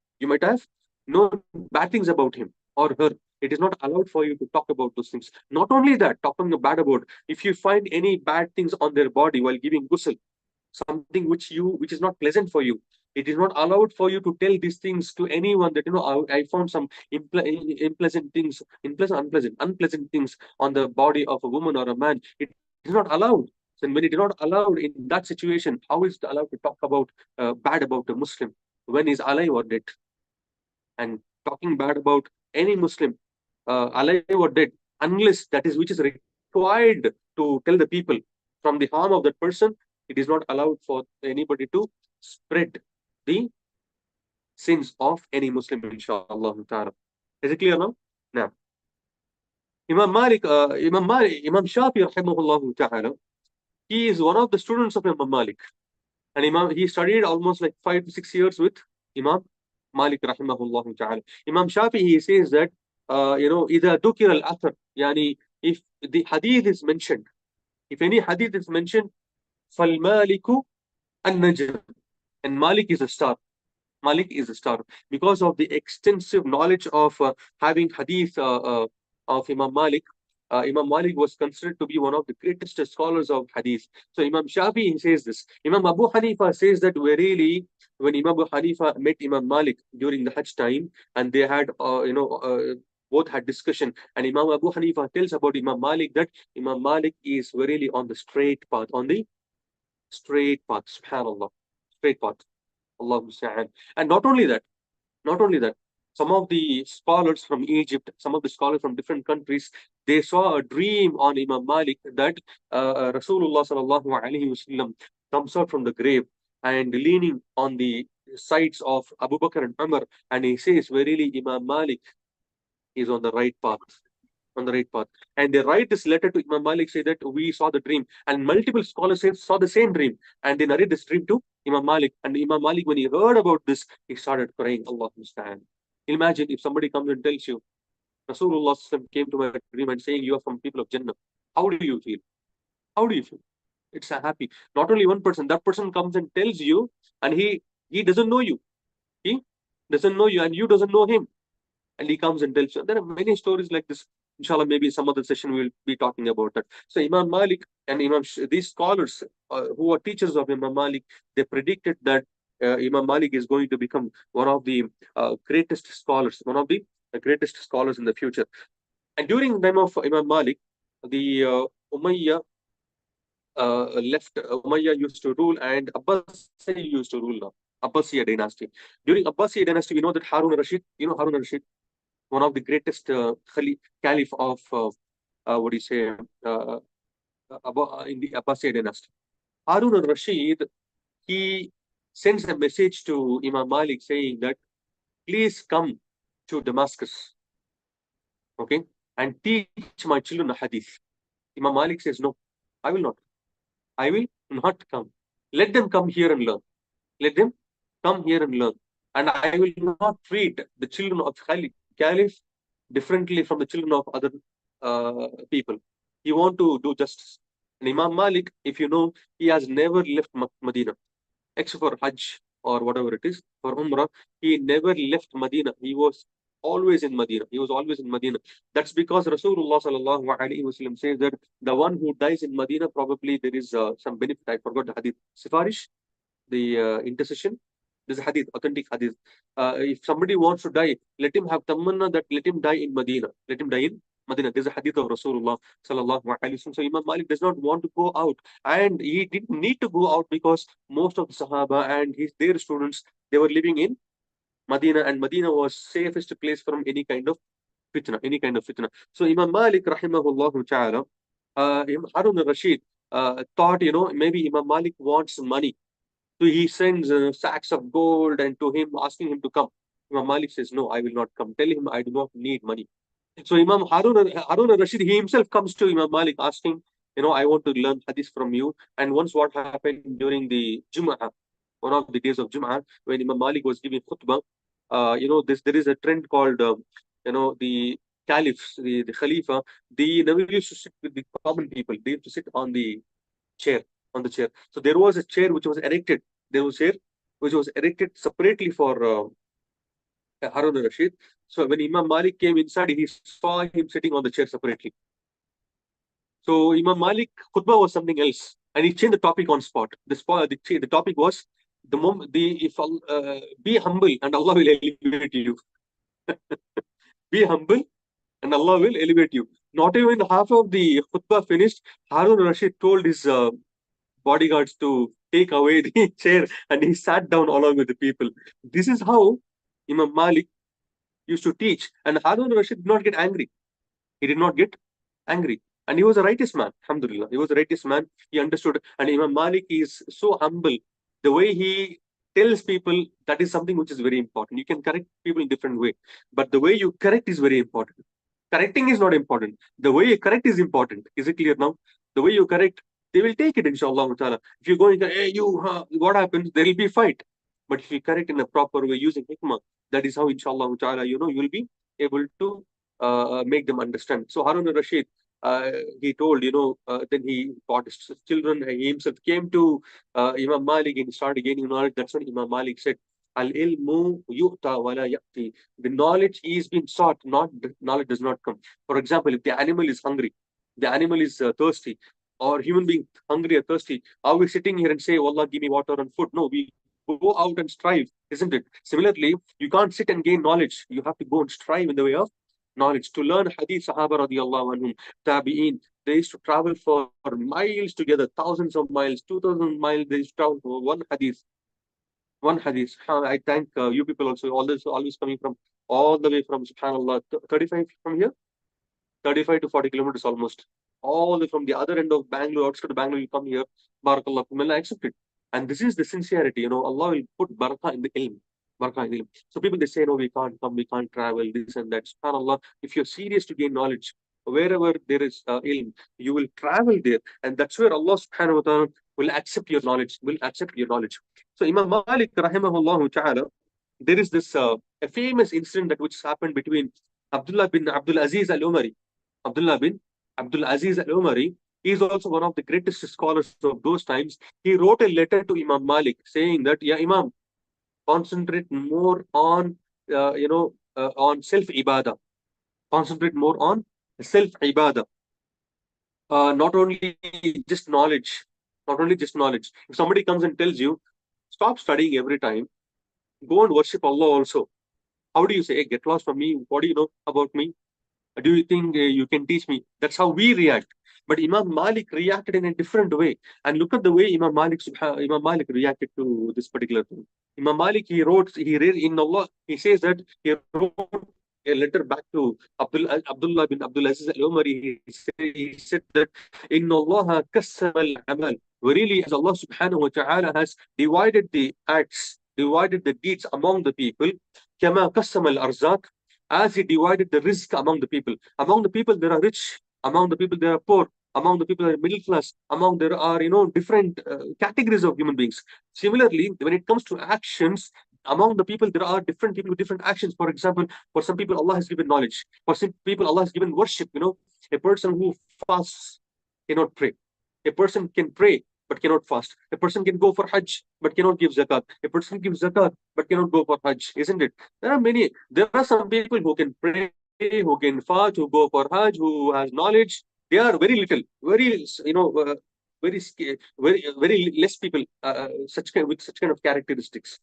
bad things about him or her. It is not allowed for you to talk about those things. Not only that, talking bad about, if you find any bad things on their body while giving ghusl, something which is not pleasant for you, it is not allowed for you to tell these things to anyone that, I found some unpleasant things on the body of a woman or a man. It is not allowed. And when it is not allowed in that situation, how is it allowed to talk about bad about a Muslim when he's alive or dead? And talking bad about any Muslim, alive or dead, unless that is which is required to tell the people from the harm of that person, it is not allowed for anybody to spread the sins of any Muslim, inshallah ta'ala. Is it clear now? Now, Imam Shafi, rahimahullah ta'ala, he is one of the students of Imam Malik. And he studied almost like 5 to 6 years with Imam Malik, rahimahullah ta'ala. Imam Shafi, he says that إذا ذكر الأثر, يعني if the hadith is mentioned, if any hadith is mentioned, فالمالك النجم, and Malik is a star. Malik is a star because of the extensive knowledge of having hadith of Imam Malik. Imam Malik was considered to be one of the greatest scholars of hadith. So Imam Shafi says this. Imam Abu Hanifa says that really when Imam Abu Hanifa met Imam Malik during the Hajj time, and they had both had discussion, and Imam Abu Hanifa tells about Imam Malik that Imam Malik is really on the straight path, on the straight path. Subhanallah, straight path. Allah Musta'an. And not only that, some of the scholars from Egypt, some of the scholars from different countries, they saw a dream on Imam Malik that Rasulullah sallallahu alaihi wasallam comes out from the grave and leaning on the sides of Abu Bakr and Umar, and he says, verily Imam Malik is on the right path. On the right path. And they write this letter to Imam Malik, say that we saw the dream. And multiple scholars saw the same dream. And they narrate this dream to Imam Malik. And Imam Malik, when he heard about this, he started crying, Allah Musta'an. Imagine if somebody comes and tells you, Rasulullah came to my dream and saying you are from people of Jannah. How do you feel? How do you feel? It's a happy. Not only one person, that person comes and tells you, and he doesn't know you. He doesn't know you, and you doesn't know him. And he comes and tells you. There are many stories like this. Inshallah, maybe some other session we'll be talking about that. So Imam Malik and these scholars who are teachers of Imam Malik, they predicted that Imam Malik is going to become one of the greatest scholars, one of the greatest scholars in the future. And during the time of Imam Malik, the Umayyah Umayyah used to rule, and Abbasi used to rule now. Abbasiya dynasty. During Abbasiya dynasty, we know that Harun al-Rashid, Harun al-Rashid, one of the greatest caliph of what do you say in the Abbasid dynasty. Harun al-Rashid, he sends a message to Imam Malik saying that please come to Damascus, okay, and teach my children a hadith. Imam Malik says, no, I will not. I will not come. Let them come here and learn. Let them come here and learn. And I will not treat the children of caliph differently from the children of other people. He want to do justice. And Imam Malik, if you know, he has never left Medina, except for Hajj or whatever it is, for Umrah. He never left Medina. He was always in Medina. He was always in Medina. That's because Rasulullah sallallahu alaihi wasallam says that the one who dies in Medina, probably there is some benefit. I forgot the hadith. Sifarish, the intercession. This is hadith, authentic hadith. If somebody wants to die, let him have tamanna that let him die in Medina. Let him die in Medina. There's a hadith of Rasulullah sallallahu alaihi wasallam. So Imam Malik does not want to go out, and he didn't need to go out because most of the Sahaba and their students, they were living in Medina, and Medina was safest place from any kind of fitna, any kind of fitna. So Imam Malik rahimahullah ta'ala, Harun al-Rashid thought, maybe Imam Malik wants money. So he sends sacks of gold and to him, asking him to come. Imam Malik says, no, I will not come. Tell him I do not need money. So Imam Harun al-Rashid, he himself comes to Imam Malik asking, I want to learn hadith from you. And once what happened during the Jum'ah, one of the days of Jum'ah, when Imam Malik was giving khutbah, there is a trend called, the caliphs, the Khalifa, they never used to sit with the common people. They used to sit on the chair. So there was a chair which was erected. There was a chair which was erected separately for Harun al-Rashid. So when Imam Malik came inside, he saw him sitting on the chair separately. So Imam Malik khutbah was something else, and he changed the topic on spot. The topic was be humble and Allah will elevate you. Be humble and Allah will elevate you. Not even half of the khutbah finished, Harun al-Rashid told his bodyguards to take away the chair, and he sat down along with the people. This is how Imam Malik used to teach. And Harun al-Rashid did not get angry. He did not get angry. And he was a righteous man, alhamdulillah. He was a righteous man. He understood. And Imam Malik is so humble. The way he tells people, that is something which is very important. You can correct people in different way, but the way you correct is very important. Correcting is not important. The way you correct is important. Is it clear now? The way you correct, they will take it, inshallah ta'ala. If you're going, hey, what happens? There will be fight. But if you correct in a proper way using hikmah, that is how, inshallah ta'ala, you will be able to make them understand. So Harun al-Rashid, he told, then he got his children, he himself came to Imam Malik and he started gaining knowledge. That's when Imam Malik said, Al-ilmu yu'ta wala ya'ti. The knowledge is being sought, not knowledge does not come. For example, if the animal is hungry, the animal is thirsty, or human being hungry or thirsty, are we sitting here and say, "Oh Allah, give me water and food"? No, we go out and strive, isn't it? Similarly, you can't sit and gain knowledge. You have to go and strive in the way of knowledge. To learn hadith, Sahaba radiallahu anhum, tabi'een, they used to travel for miles together, thousands of miles, 2,000 miles. They used to travel for one hadith. One hadith. I thank you people also. Always coming from all the way from subhanallah 35 from here, 35 to 40 kilometers almost. All the way from the other end of Bangalore, outskirts of Bangalore, you come here. Barakallah, I accept it. And this is the sincerity. Allah will put barakah in the ilm. Barakah in the ilm. So people, they say, no, we can't come, we can't travel, this and that. SubhanAllah, if you're serious to gain knowledge, wherever there is ilm, you will travel there. And that's where Allah subhanahu wa ta'ala will accept your knowledge, So Imam Malik, rahimahullah ta'ala, there is this a famous incident that which happened between Abdullah bin Abdul Aziz al-Umari. Abdullah bin Abdul Aziz al-Umari, he is also one of the greatest scholars of those times. He wrote a letter to Imam Malik saying that, yeah, Imam, concentrate more on, on self-ibadah. Concentrate more on self-ibadah. Not only just knowledge. If somebody comes and tells you, stop studying every time, go and worship Allah also. How do you say, hey, get lost from me? What do you know about me? Do you think you can teach me? That's how we react. But Imam Malik reacted in a different way. And look at the way Imam Malik reacted to this particular thing. Imam Malik, he read in Allah, he says that he wrote a letter back to Abdullah bin Abdul Aziz al-Umari. He said that, Inna Allah kassama al-amal. Really, as Allah subhanahu wa ta'ala has divided the acts, divided the deeds among the people, kama kassama al-arzaq, as he divided the risk among the people. Among the people there are rich, among the people there are poor, among the people there are middle class, among there are different categories of human beings. Similarly, when it comes to actions, among the people there are different people with different actions. For example, for some people Allah has given knowledge, for some people Allah has given worship. A person who fasts cannot pray. A person can pray but cannot fast. A person can go for Hajj but cannot give zakat. A person gives zakat but cannot go for Hajj, isn't it? There are some people who can pray, who can fast, who go for Hajj, who has knowledge. They are very little, very less people with such kind of characteristics.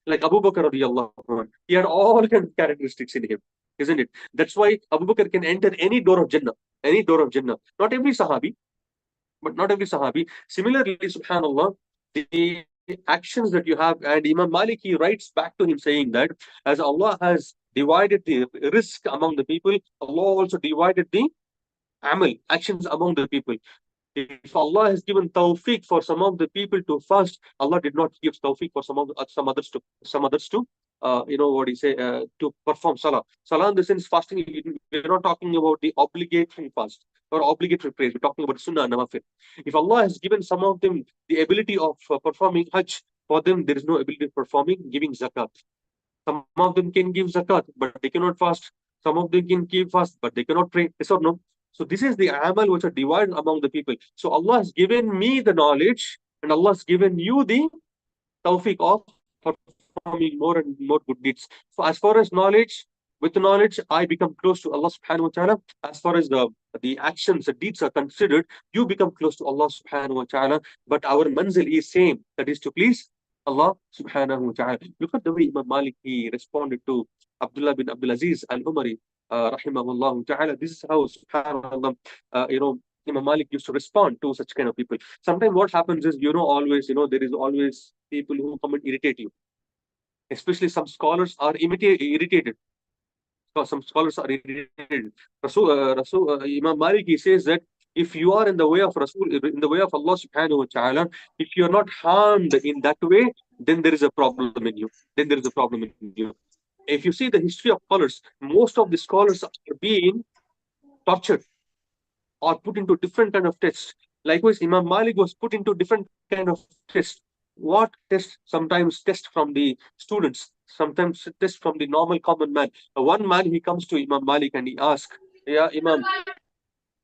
Like Abu Bakr radiallahu anhu, he had all kind of characteristics in him, isn't it? That's why Abu Bakr can enter any door of Jannah, Not every Sahabi, but not every Sahabi. Similarly, subhanallah, the actions that you have, and Imam Malik, he writes back to him saying that as Allah has divided the risk among the people, Allah also divided the amal, actions among the people. If Allah has given tawfiq for some of the people to fast, Allah did not give tawfiq for some others to to perform salah. Salah in the sense fasting, we're not talking about the obligatory fast or obligatory prayer. We're talking about sunnah and nawafil. If Allah has given some of them the ability of performing hajj, for them there is no ability of giving zakat. Some of them can give zakat, but they cannot fast. Some of them can keep fast, but they cannot pray. Yes or no? So this is the amal which are divided among the people. So Allah has given me the knowledge, and Allah has given you the tawfiq of performing more and more good deeds. So as far as knowledge, with the knowledge, I become close to Allah subhanahu wa ta'ala. As far as the actions, the deeds are considered, you become close to Allah subhanahu wa ta'ala. But our manzil is same, that is to please Allah subhanahu wa ta'ala. Look at the way Imam Malik, he responded to Abdullah bin Abdul Aziz al-Umari, rahimahullah ta'ala. This is how, subhanallah, Imam Malik used to respond to such kind of people. Sometimes what happens is, there is always people who come and irritate you. Especially some scholars are irritated. So some scholars are irritated. Imam Malik, he says that if you are in the way of Rasul, in the way of Allah subhanahu wa ta'ala, if you are not harmed in that way, then there is a problem in you. If you see the history of scholars, most of the scholars are being tortured or put into different kind of tests. Likewise, Imam Malik was put into different kind of tests. What test? Sometimes test from the students, sometimes just from the normal common man. One man, he comes to Imam Malik and he asks, "Yeah, Imam,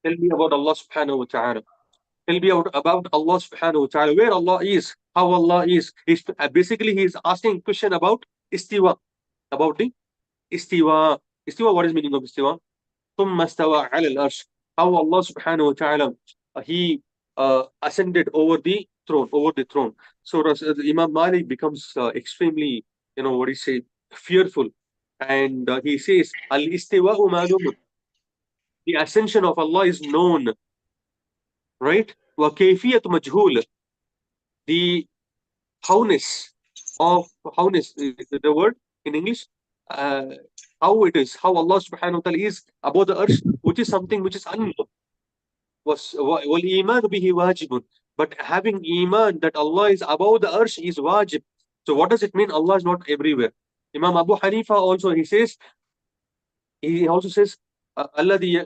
tell me about Allah subhanahu wa ta'ala. Tell me about Allah subhanahu wa ta'ala, where Allah is, how Allah is." Basically, he is asking a question about istiwa, about the istiwa. Istiwa, what is meaning of istiwa? ثم استوى على الأرش. How Allah subhanahu wa ta'ala, he ascended over the throne, over the throne. So Imam Malik becomes extremely, what do you say, fearful. And he says, Al-istiwa'u ma'lumun. The ascension of Allah is known, right? Wa kayfiyatu majhul. The howness the word in English, uh, how it is, how Allah subhanahu wa ta'ala is above the earth, which is something which is unknown. وَالْإِيمَانُ بِهِ وَاجِبٌ. But having iman that Allah is above the arsh is wajib. So what does it mean? Allah is not everywhere. Imam Abu Hanifa also, he also says, الذي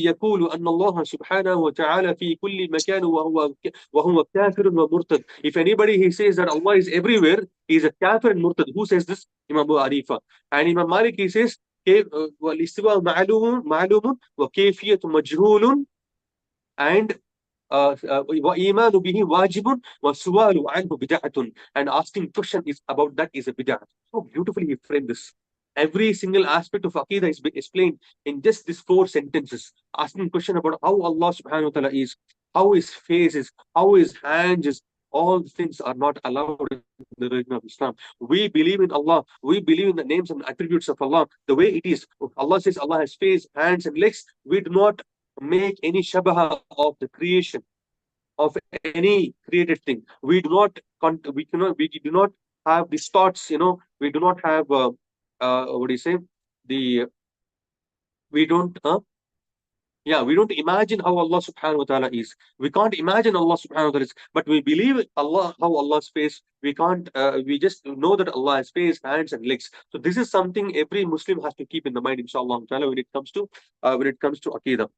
يقول أن الله سبحانه وتعالى في كل مكان وهو كافر ومرتد. If anybody he says that Allah is everywhere, he is a kafir and murtad. Who says this? Imam Abu Hanifa. And Imam Malik, he says, والاستواء معلوم وكيفية مجهول, and وَإِيمَانُ بِهِ وَاجِبٌ وَالسُّؤَالُ عَنْهُ بِدْعَةٌ. And asking question is about that is a bid'ah. So beautifully he framed this. Every single aspect of Aqidah is explained in just these 4 sentences. Asking question about how Allah subhanahu wa ta'ala is, how his face is, how his hands is. All things are not allowed in the religion of Islam. We believe in Allah. We believe in the names and attributes of Allah the way it is. Allah says Allah has face, hands, and legs. We do not make any shabaha of the creation of any created thing. We do not have these thoughts, we do not have what do you say, the we don't we don't imagine how Allah subhanahu wa ta'ala is. We can't imagine Allah subhanahu wa ta'ala is, but we believe Allah, how Allah's face. We can't we just know that Allah has face, hands, and legs. So this is something every Muslim has to keep in the mind, inshallah ta'ala, when it comes to Aqidah.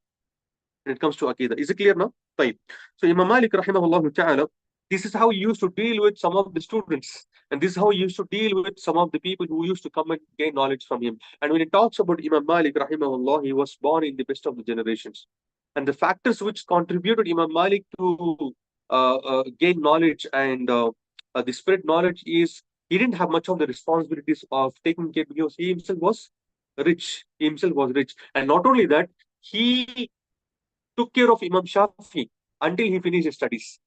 When it comes to Aqidah. Is it clear now? طيب. So Imam Malik rahimahullah ta'ala, this is how he used to deal with some of the students. And this is how he used to deal with some of the people who used to come and gain knowledge from him. And when it talks about Imam Malik rahimahullah, he was born in the best of the generations. And the factors which contributed Imam Malik to gain knowledge and the spread knowledge is, he didn't have much of the responsibilities of taking care, because he himself was rich. And not only that, he took care of Imam Shafi until he finished his studies.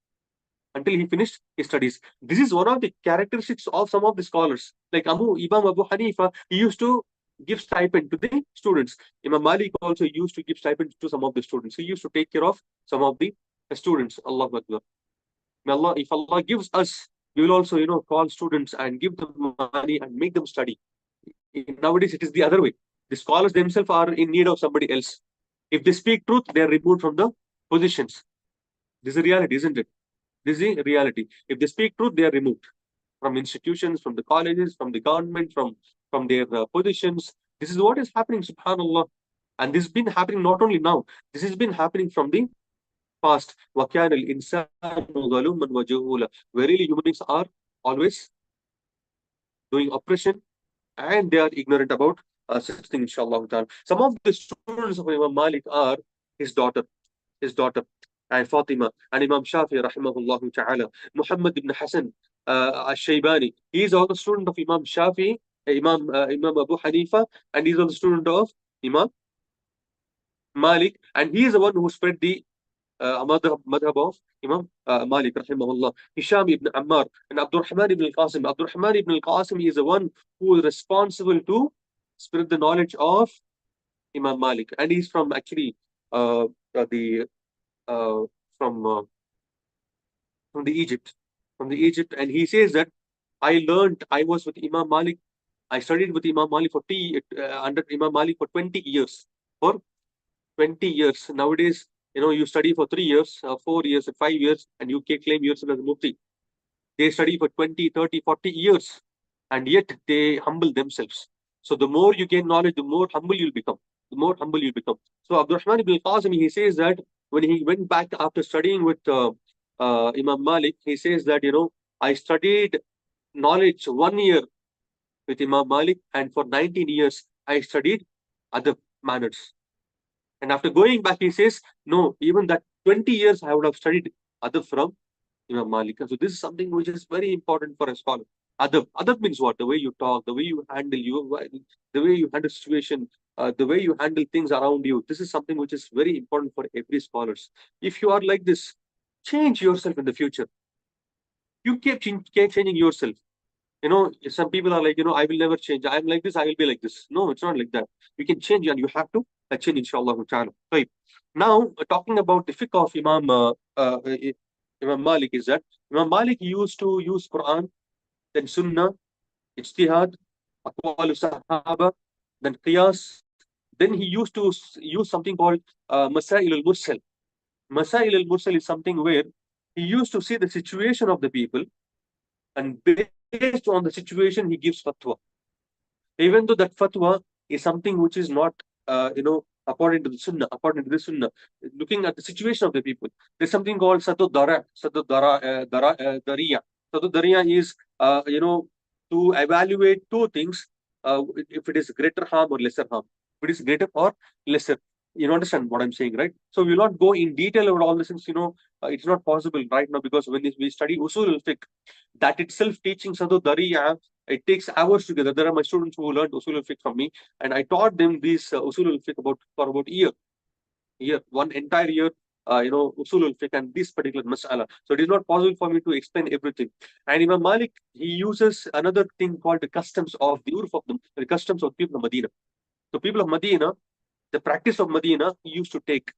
This is one of the characteristics of some of the scholars. Like Imam Abu Hanifa, he used to give stipend to the students. Imam Malik also used to give stipend to some of the students. He used to take care of some of the students. Allahu Akbar. May Allah, if Allah gives us, we will also, call students and give them money and make them study. Nowadays, it is the other way. The scholars themselves are in need of somebody else. If they speak truth, they are removed from the positions. This is a reality, isn't it? This is a reality. If they speak truth, they are removed from institutions, from the colleges, from the government, from their positions. This is what is happening, subhanallah. And this has been happening not only now. This has been happening from the past. وَكَانَ الْإِنسَانُ ظَلُومًا وَجَهُولًا. Verily, human beings are always doing oppression, and they are ignorant about such thing, inshallah ta'ala. Some of the students of Imam Malik are his daughter, and Fatima, and Imam Shafi, rahimahullah ta'ala, Muhammad ibn Hassan al-Shaybani. He is also a student of Imam Shafi, Imam Abu Hanifa, and he is also a student of Imam Malik, and he is the one who spread the madhab of Imam Malik rahimahullah. Hisham ibn Ammar and Abdurrahman ibn al-Qasim. Abdurrahman ibn al-Qasim is the one who is responsible to spread the knowledge of Imam Malik, and he's from actually from the Egypt, and he says that I was with Imam Malik, I studied with Imam Malik under Imam Malik for 20 years. For 20 years. Nowadays, you study for 3 years, 4 years, 5 years, and you can claim yourself as a mufti. They study for 20, 30, 40 years, and yet they humble themselves. So the more you gain knowledge, the more humble you'll become. So Abdurrahman ibn al-Qasim, he says that when he went back after studying with Imam Malik, he says that, I studied knowledge 1 year with Imam Malik, and for 19 years I studied other manners. And after going back, he says, no, even that 20 years I would have studied adab from Imam Malik. So this is something which is very important for a scholar. Adab. Adab means what? The way you talk, the way you handle the way you handle situation, the way you handle things around you. This is something which is very important for every scholars. If you are like this, change yourself in the future. You keep changing yourself. Some people are like, I will never change. I'm like this, I will be like this. No, it's not like that. You can change and you have to change, inshallah ta'ala. Right. Now, talking about the fiqh of Imam Malik is that Imam Malik used to use Quran, then Sunnah, Ijtihad, Aqwal Sahaba, then Qiyas. Then he used to use something called Masail al-Mursal. Masail al-Mursal is something where he used to see the situation of the people, and based on the situation, he gives fatwa. Even though that fatwa is something which is not, according to the sunnah, looking at the situation of the people. There's something called dariya. Satu dariya is, to evaluate two things, if it is greater harm or lesser harm. If it is greater or lesser. You understand what I'm saying, right? So we will not go in detail about all these things, it's not possible right now, because when we study usul al-fiqh, that itself teaching Sadu Dariya, it takes hours together. There are my students who learned usul al-fiqh from me, and I taught them this usul al-fiqh for about one entire year, usul al-fiqh and this particular mas'ala. So it is not possible for me to explain everything. And Imam Malik, he uses another thing called the customs of the urf of the customs of people of Medina. So people of Medina, the practice of Medina, he used to take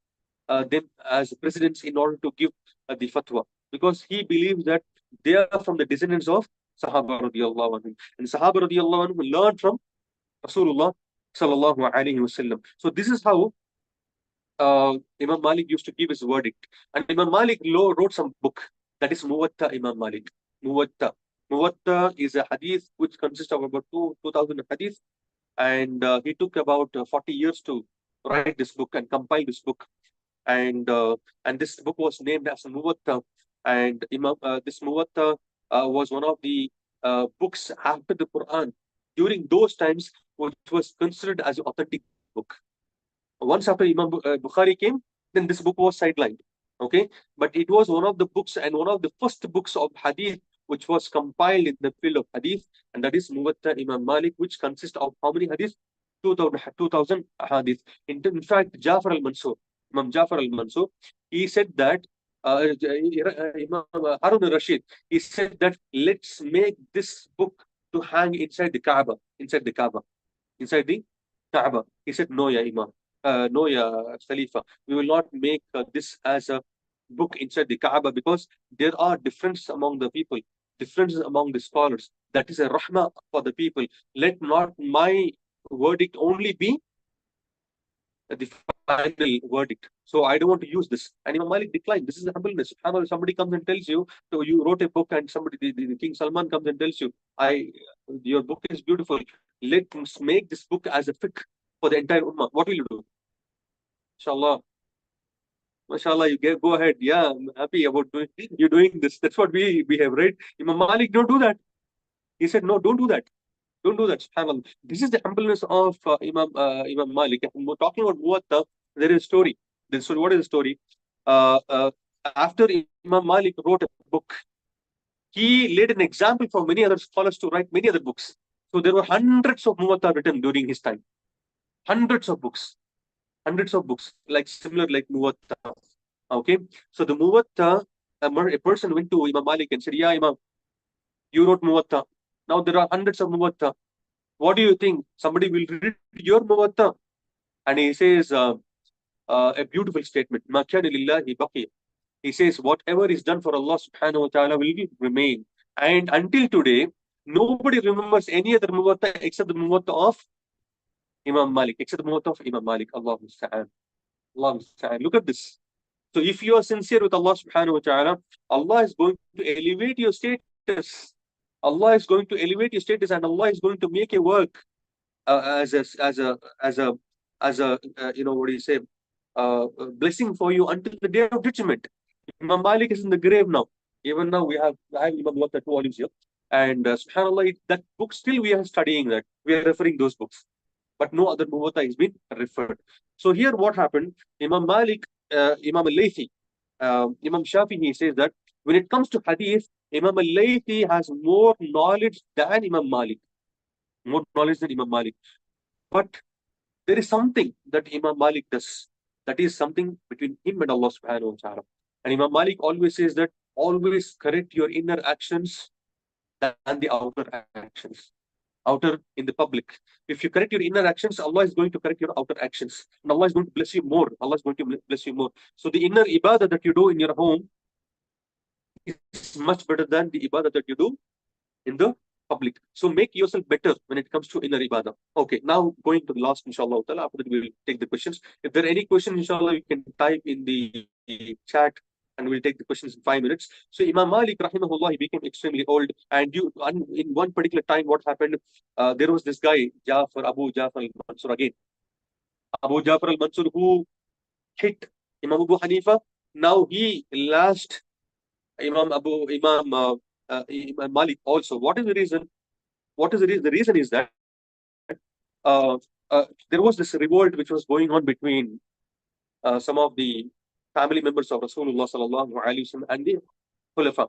them as presidents in order to give the fatwa, because he believes that they are from the descendants of Sahaba radiallahu anhu. And Sahaba radiallahu anhu learned from Rasulullah sallallahu alayhi wasallam. So this is how Imam Malik used to give his verdict. And Imam Malik wrote some book, that is Muwatta Imam Malik. Muwatta. Muwatta is a hadith which consists of about 2,000 hadith. And he took about 40 years to write this book and compile this book. And this book was named as Muwatta. And this Muwatta was one of the books after the Quran during those times, which was considered as an authentic book. Once after Imam Bukhari came, then this book was sidelined. Okay, but it was one of the books and one of the first books of hadith which was compiled in the field of hadith, and that is Muwatta Imam Malik, which consists of how many hadith? 2,000 hadith. In fact, Imam Jafar al-Mansur, he said that Imam Harun al-Rashid, he said that let's make this book to hang inside the Kaaba, inside the Kaaba. He said, no, ya Imam, no, ya Khalifa, we will not make this as a book inside the Kaaba, because there are differences among the people, differences among the scholars. That is a rahmah for the people. Let not my verdict only be the final verdict. So I don't want to use this. And Imam Malik declined. This is the humbleness. Somebody comes and tells you, so you wrote a book, and the King Salman comes and tells you, your book is beautiful. Let's make this book as a fiqh for the entire ummah. What will you do? Inshallah. MashaAllah, you go ahead. Yeah, I'm happy about you doing this. That's what we have read. Imam Malik, don't do that. He said, no, don't do that. Don't do that. SubhanAllah. This is the humbleness of Imam Malik. And we're talking about Muwatta, there is a story. So what is the story? After Imam Malik wrote a book, he laid an example for many other scholars to write many other books. So there were hundreds of Muwatta written during his time. Hundreds of books, like similar like Muwatta. Okay, so the Muwatta, a person went to Imam Malik and said, yeah, Imam, you wrote Muwatta. Now there are hundreds of Muwatta. What do you think? Somebody will read your Muwatta? And he says a beautiful statement. Ma kana lillahi baqiya. He says, whatever is done for Allah subhanahu wa ta'ala will remain. And until today, nobody remembers any other Muwatta except the Muwatta of Imam Malik, except the Muwatta of Imam Malik. Allah musta'an. Allah musta'an. Look at this. So if you are sincere with Allah subhanahu wa ta'ala, Allah is going to elevate your status. Allah is going to elevate your status, and Allah is going to make a work as a what do you say, blessing for you until the day of judgment. Imam Malik is in the grave now. Even now I have Imam Muwatta 2 volumes here. And subhanAllah, that book still we are studying that. We are referring those books. But no other muwatta has been referred. So here what happened, Imam Malik, Imam al-Laythi, Imam Shafi, he says that when it comes to hadith, Imam al-Laythi has more knowledge than Imam Malik, more knowledge than Imam Malik. But there is something that Imam Malik does. That is something between him and Allah subhanahu wa ta'ala. And Imam Malik always says that always correct your inner actions than the outer actions. Outer in the public. If you correct your inner actions, Allah is going to correct your outer actions. And Allah is going to bless you more. Allah is going to bless you more. So the inner ibadah that you do in your home is much better than the ibadah that you do in the public. So make yourself better when it comes to inner ibadah. Okay, now going to the last, inshallah. After that, we will take the questions. If there are any questions, inshallah, you can type in the chat and we'll take the questions in 5 minutes. So Imam Malik, rahimahullah, he became extremely old. And in one particular time, what happened? There was this guy, Abu Jafar al-Mansur again. Abu Jafar al-Mansur, who hit Imam Abu Hanifa. Now he last Imam Malik also. What is the reason? What is the reason? The reason is that there was this revolt which was going on between some of the family members of Rasulullah sallallahu alaihi wasallam and the Khulafa.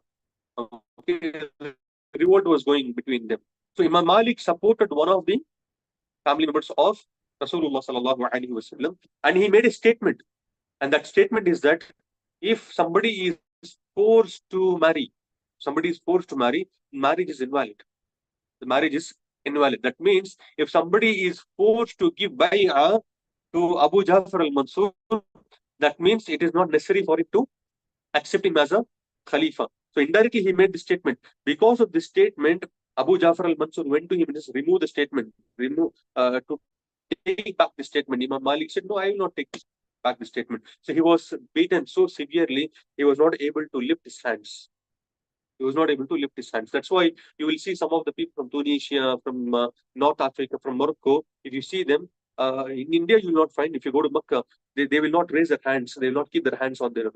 Okay, the revolt was going between them. So Imam Malik supported one of the family members of Rasulullah sallallahu alaihi wasallam, and he made a statement. And that statement is that if somebody is forced to marry, marriage is invalid. The marriage is invalid. That means if somebody is forced to give bay'ah to Abu Jafar al-Mansur, that means it is not necessary for it to accept him as a Khalifa. So indirectly he made the statement. Because of this statement, Abu Jafar al-Mansur went to him and just remove the statement, to take back the statement. Imam Malik said, no, I will not take back the statement. So he was beaten so severely, he was not able to lift his hands. He was not able to lift his hands. That's why you will see some of the people from Tunisia, from North Africa, from Morocco. If you see them, in India, you will not find. If you go to Makkah, they will not raise their hands. They will not keep their hands on their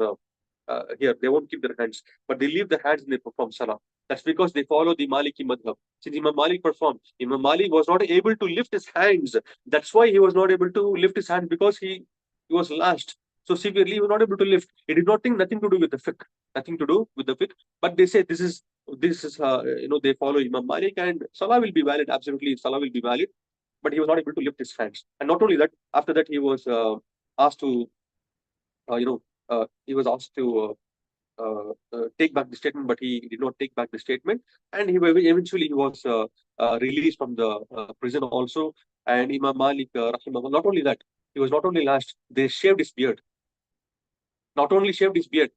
here. They won't keep their hands, but they leave their hands and they perform salah. That's because they follow the Maliki madhab. Since Imam Malik performed, Imam Malik was not able to lift his hands. That's why he was not able to lift his hands, because he was lashed so severely, he was not able to lift. It did nothing to do with the fiqh, nothing to do with the fiqh. But they say this is they follow Imam Malik and salah will be valid. Absolutely, salah will be valid. But he was not able to lift his hands. And not only that, after that he was asked to, take back the statement, but he did not take back the statement. And eventually he was released from the prison also. And Imam Malik, rahimahullah, not only that, he was not only lashed, they shaved his beard. Not only shaved his beard,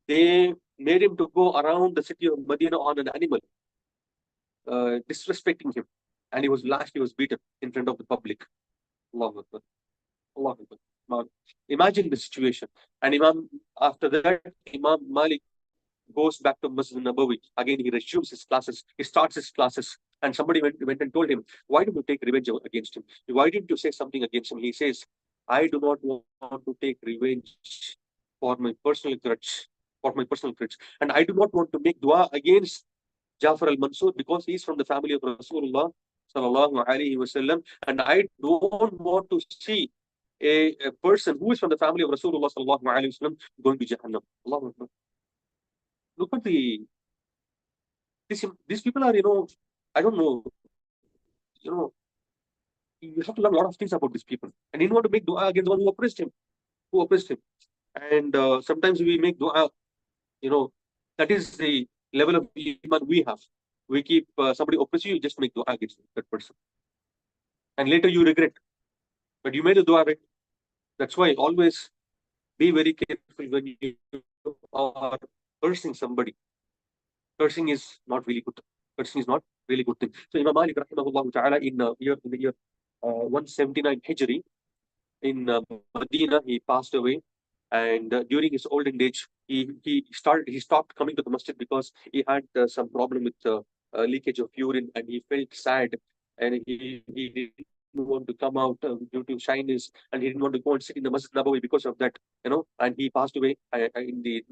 they made him to go around the city of Medina on an animal, disrespecting him. And he was lashed, he was beaten in front of the public. Allahu Akbar. Allahu Akbar. Imagine the situation. And after that, Imam Malik goes back to Masjid Nabawi. Again, he resumes his classes. He starts his classes. And somebody went and told him, why did you take revenge against him? Why didn't you say something against him? He says, I do not want to take revenge for my personal grudge. And I do not want to make dua against Jafar al-Mansur, because he is from the family of Rasulullah sallallahu alaihi wasallam. And I don't want to see a person who is from the family of Rasulullah sallallahu alaihi wasallam going to Jahannam. Allahu Akbar. Look at these people are, I don't know, you have to learn a lot of things about these people. And you want to make dua against the one who oppressed him. And sometimes we make dua, that is the level of iman we have. We keep somebody oppress you, just make dua against that person. And later you regret. But you made a dua, right? That's why always be very careful when you are cursing somebody. Cursing is not really good. Cursing is not really good thing. So Imam Malik rahimahullah ta'ala in the year 179 Hijri, in Medina, he passed away. And during his olden age, he stopped coming to the masjid because he had some problem with leakage of urine, and he felt sad, and he didn't want to come out due to shyness, and he didn't want to go and sit in the Masjid Nabawi because of that, and he passed away in the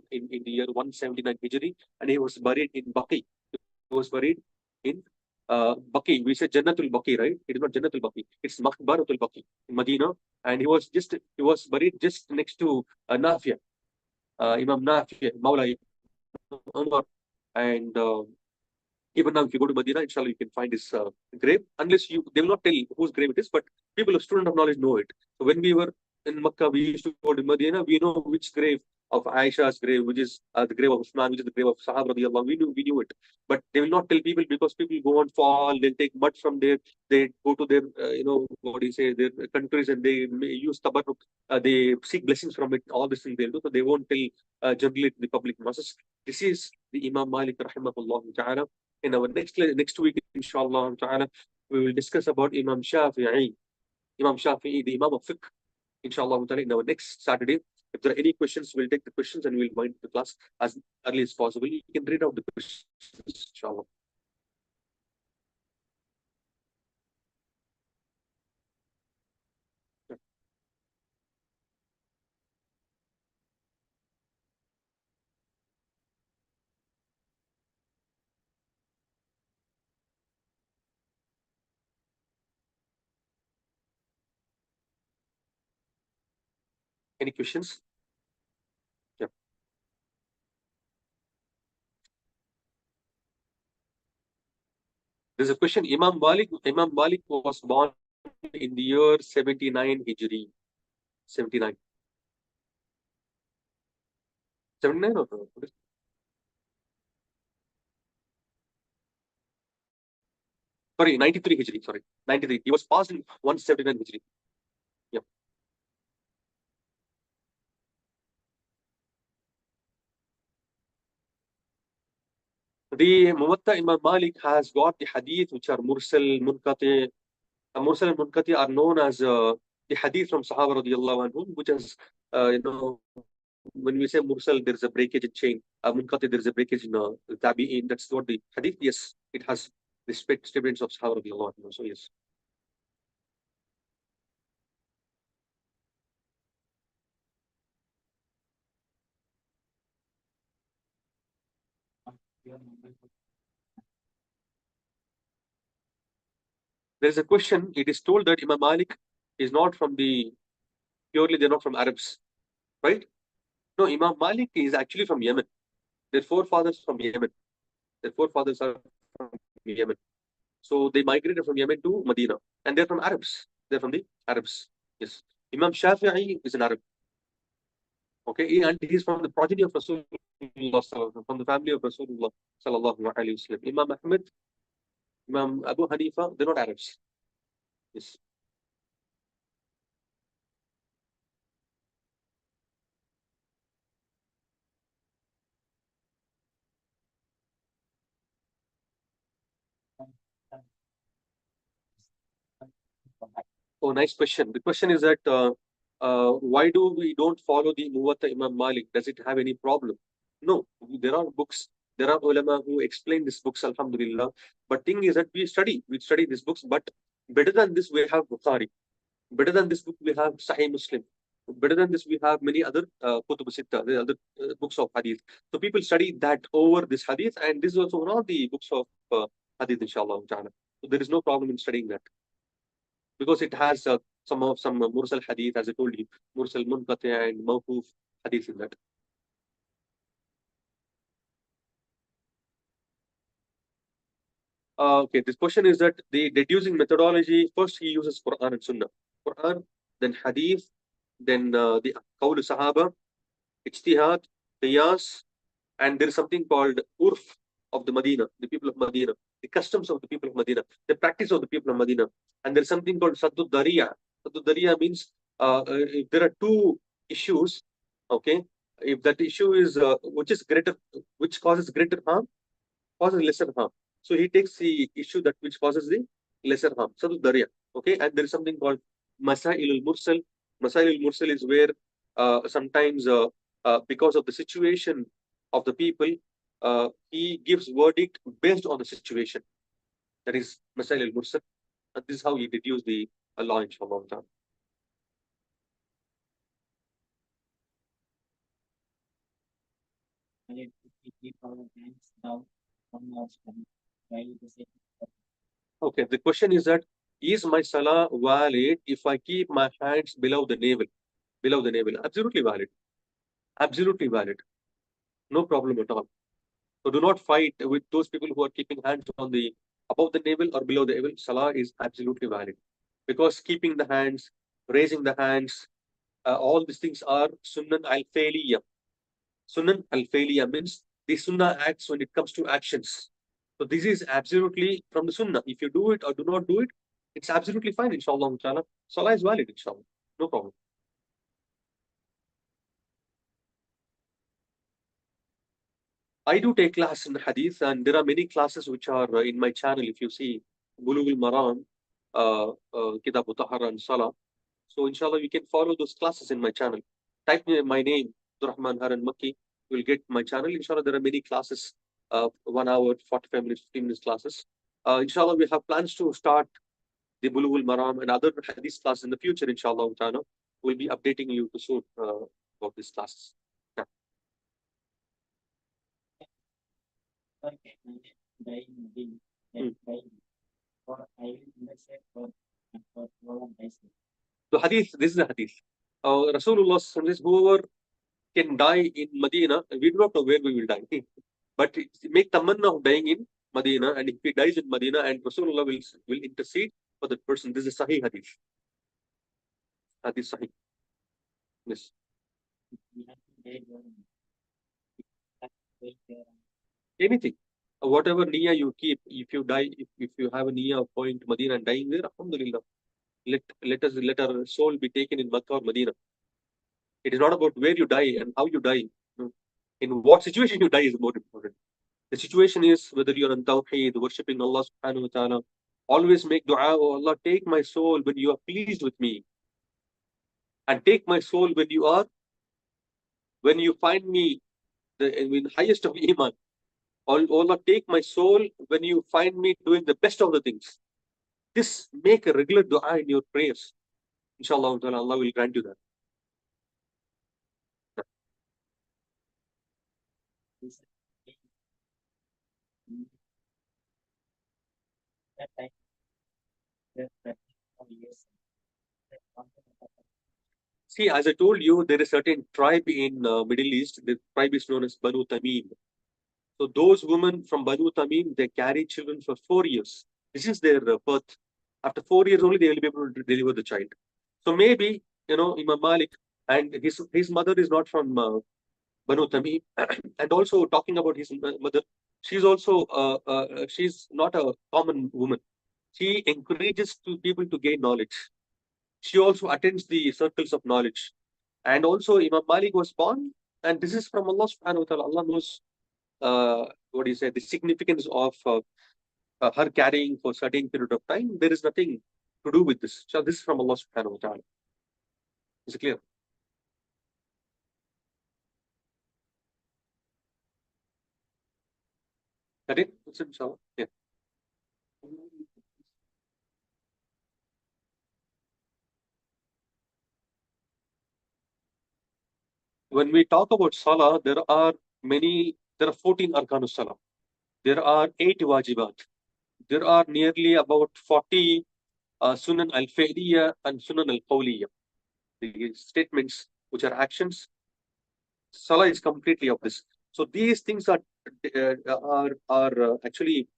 year 179 Hijri, and he was buried in Makki. He was buried in Baqi. We said Jannatul Baqi, right? It is not Jannatul Baqi. It's Maqbaratul Baqi in Medina. And he was buried just next to Nafi', Imam Nafi', Mawla Umar. And even now, if you go to Medina, inshallah, you can find his grave. Unless they will not tell whose grave it is, but people, a student of knowledge, know it. So when we were in Makkah, we used to go to Medina. We know which grave of Aisha's grave, which is the grave of Usman, which is the grave of Sahaba radiallahu. We knew it. But they will not tell people because people go and fall. They'll take mud from there. They go to their, what do you say, their countries, and they use tabarruk. They seek blessings from it. All this thing they'll do. So they won't tell generally to the public masses. This is the Imam Malik rahimahullah ta'ala. In our next week, inshallah ta'ala, we will discuss about Imam Shafi'i. Imam Shafi'i, the Imam of Fiqh, inshallah ta'ala, in our next Saturday. If there are any questions, we'll take the questions and we'll wind the class as early as possible. You can read out the questions, inshallah. Any questions? Yeah. There's a question. Imam Malik was born in the year 79 Hijri. 79. 79 or no? Sorry, 93 Hijri. Sorry, 93. He was passed in 179 Hijri. Yeah. The Muwatta Imam Malik has got the hadith which are Mursal, Munqati. Mursal and Munqati are known as the hadith from Sahaba radiallahu anhum, which is, when we say Mursal, there is a breakage in chain. Munqati, there is a breakage in Tabi'in. That's what the hadith, yes, it has the statements of Sahaba radiallahu anhum. So, yes. There is a question. It is told that Imam Malik is not from purely, they're not from Arabs, right? No, Imam Malik is actually from Yemen. Their forefathers from Yemen. Their forefathers are from Yemen. So they migrated from Yemen to Medina. And they're from Arabs. They're from the Arabs. Yes. Imam Shafi'i is an Arab. Okay. And he's from the progeny of Rasulullah, from the family of Rasulullah sallallahu alaihi wasallam. Imam Ahmed, Imam Abu Hanifa, they're not Arabs. Yes. Oh, nice question. The question is that why do we don't follow the Muwatta Imam Malik? Does it have any problem? No, there are books, there are ulama who explain these books, alhamdulillah. But thing is that we study these books, but better than this, we have Bukhari. Better than this book, we have Sahih Muslim. Better than this, we have many other Kutub Sitta, the other books of Hadith. So people study that over this Hadith, and this is also one of the books of Hadith, inshallah. So there is no problem in studying that because it has some mursal hadith, as I told you, mursal munqati and mawquf hadith in that. Okay, this question is that the deducing methodology. First, he uses Quran and Sunnah. Quran, then hadith, then the qawl sahaba, ijtihad, qiyas, and there is something called urf of the Medina, the people of Medina, the customs of the people of Medina, the practice of the people of Medina. And there's something called Saddud Dariya. Saddud Dariya means if there are two issues, okay, if that issue is which causes greater harm, causes lesser harm. So he takes the issue that which causes the lesser harm. Saddud Dariya. Okay, and there is something called Masailul Mursal. Masailul Mursal is where sometimes because of the situation of the people, he gives verdict based on the situation. That is Masail al-Mursal. And this is how he deduced the law, inshallah. Okay, the question is that is my salah valid if I keep my hands below the navel? Below the navel. Absolutely valid. Absolutely valid. No problem at all. So do not fight with those people who are keeping hands on the above the navel or below the navel. Salah is absolutely valid. Because keeping the hands, raising the hands, all these things are sunan al-failiyah. Sunan al-failiyah means the sunnah acts when it comes to actions. So this is absolutely from the sunnah. If you do it or do not do it, it's absolutely fine, inshallah. Salah is valid, inshallah. No problem. I do take class in hadith, and there are many classes which are in my channel. If you see Bulugh al-Maram, Kitab Haran, Salah. So inshallah, you can follow those classes in my channel. Type my name, Abdurrahman Haran Makki. You will get my channel. Inshallah, there are many classes, 1 hour, 45 minutes, 15 minutes classes. Inshallah, we have plans to start the Bulugh al-Maram and other hadith classes in the future, inshallah. We'll be updating you to soon about these classes. Yeah. Hmm. So hadith, this is the hadith. Rasulullah says, whoever can die in Medina, we do not know where we will die. But make tamanna of dying in Medina, and if he dies in Medina, and Rasulullah will intercede for that person. This is Sahih hadith. Hadith Sahih. Yes. Anything. Whatever niyyah you keep, if you die, if you have a niyyah of going to Medina and dying there, alhamdulillah. Let our soul be taken in Makkah or Medina. It is not about where you die and how you die. In what situation you die is more important. The situation is whether you're on Tawheed, worshipping Allah subhanahu wa ta'ala. Always make dua, oh Allah, take my soul when you are pleased with me. And take my soul when you find me the highest of Iman. Oh Allah, take my soul when you find me doing the best of the things. This make a regular dua in your prayers. Inshallah, Allah will grant you that. See, as I told you, there is a certain tribe in Middle East. The tribe is known as Banu Tamim. So those women from Banu Tamim, they carry children for 4 years. This is their birth. After 4 years only, they will be able to deliver the child. So maybe, Imam Malik, and his mother is not from Banu Tamim. And also talking about his mother, she's not a common woman. She encourages people to gain knowledge. She also attends the circles of knowledge. And also Imam Malik was born, and this is from Allah subhanahu wa ta'ala. Allah knows the significance of her carrying for a certain period of time. There is nothing to do with this. So this is from Allah subhanahu wa ta'ala. Is it clear? That it? That's it, inshallah. Yeah. When we talk about Salah, there are 14 Arkanus Salah. There are 8 Wajibat. There are nearly about 40 Sunan al-Fi'liya and Sunan al-Qawliya. The statements which are actions. Salah is completely of this. So these things are actually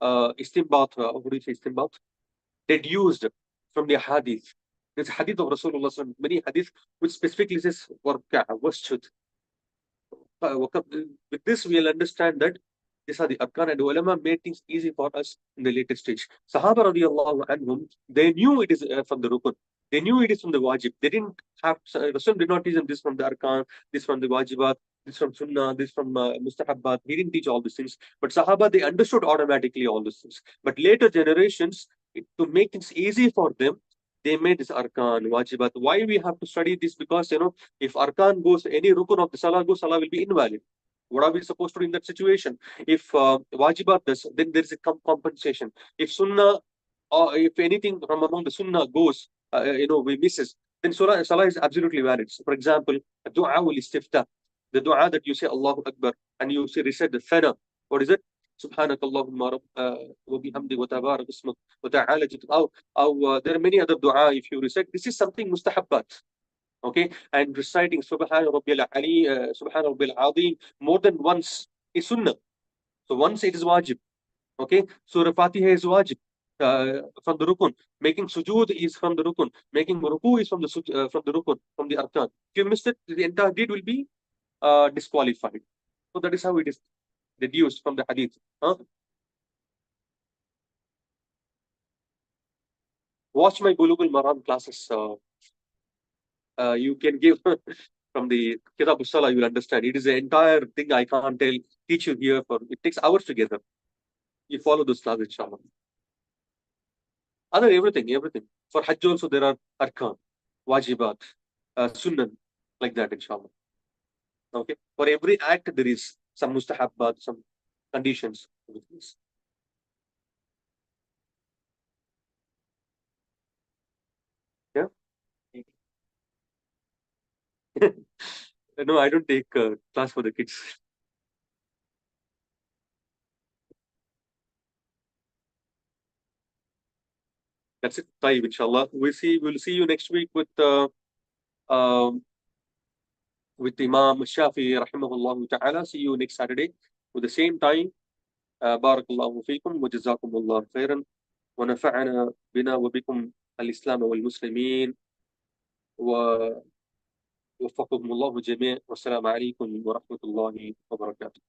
istinbat. What do you say istinbat? Deduced from the hadith. There's hadith of Rasulullah, many hadith which specifically says warka, wasjud. With this, we'll understand that these are the arkan, and ulama made things easy for us in the later stage. Sahaba radiallahu anhum, they knew it is from the rukun. They knew it is from the wajib. They didn't have, Rasul did not teach them this from the arkan, this from the wajibat, this from sunnah, this from mustahabbat. He didn't teach all these things. But Sahaba, they understood automatically all these things. But later generations, to make things easy for them, they made this arkan, wajibat. Why we have to study this? Because, if arkan goes, any rukun of the salah goes, salah will be invalid. What are we supposed to do in that situation? If wajibat does, then there is a compensation. If sunnah, or if anything from among the sunnah goes, we misses, then salah is absolutely valid. So for example, dua will istiftah, the dua that you say Allahu Akbar, and you say recite the thana. What is it? سبحانك اللهم رب وبحمدك وتبارك اسمك وتعالى جدك أو there are many other dua if you recite. This is something mustahabbat. Okay, and reciting Subhana Rabbil Ali, Subhana Rabbil Azim more than once is sunnah. So once it is wajib. Okay, Surah Fatiha is wajib from the rukun. Making sujood is from the rukun. Making ruku is from the rukun, from the arkan. If you miss it, the entire deed will be disqualified. So that is how it is deduced from the hadith. Huh? Watch my Bulugul Maram classes. You can give from the Kitab Salah, you will understand. It is the entire thing I can't teach you here for it takes hours together. You follow those classes, inshallah. Other everything. For Hajj also there are arkan, wajibat, sunnah, like that, inshallah. Okay. For every act there is some mustahabbat, some conditions. Yeah. No, I don't take class for the kids. That's it. Tayyib, inshallah. We'll see you next week um, with Imam Shafi rahimahullah ta'ala. See you next Saturday with the same time. بارك الله فيكم وجزاكم الله خيرا ونفعنا بنا وبكم الإسلام والمسلمين ووفقكم الله جميعا والسلام عليكم ورحمة الله وبركاته.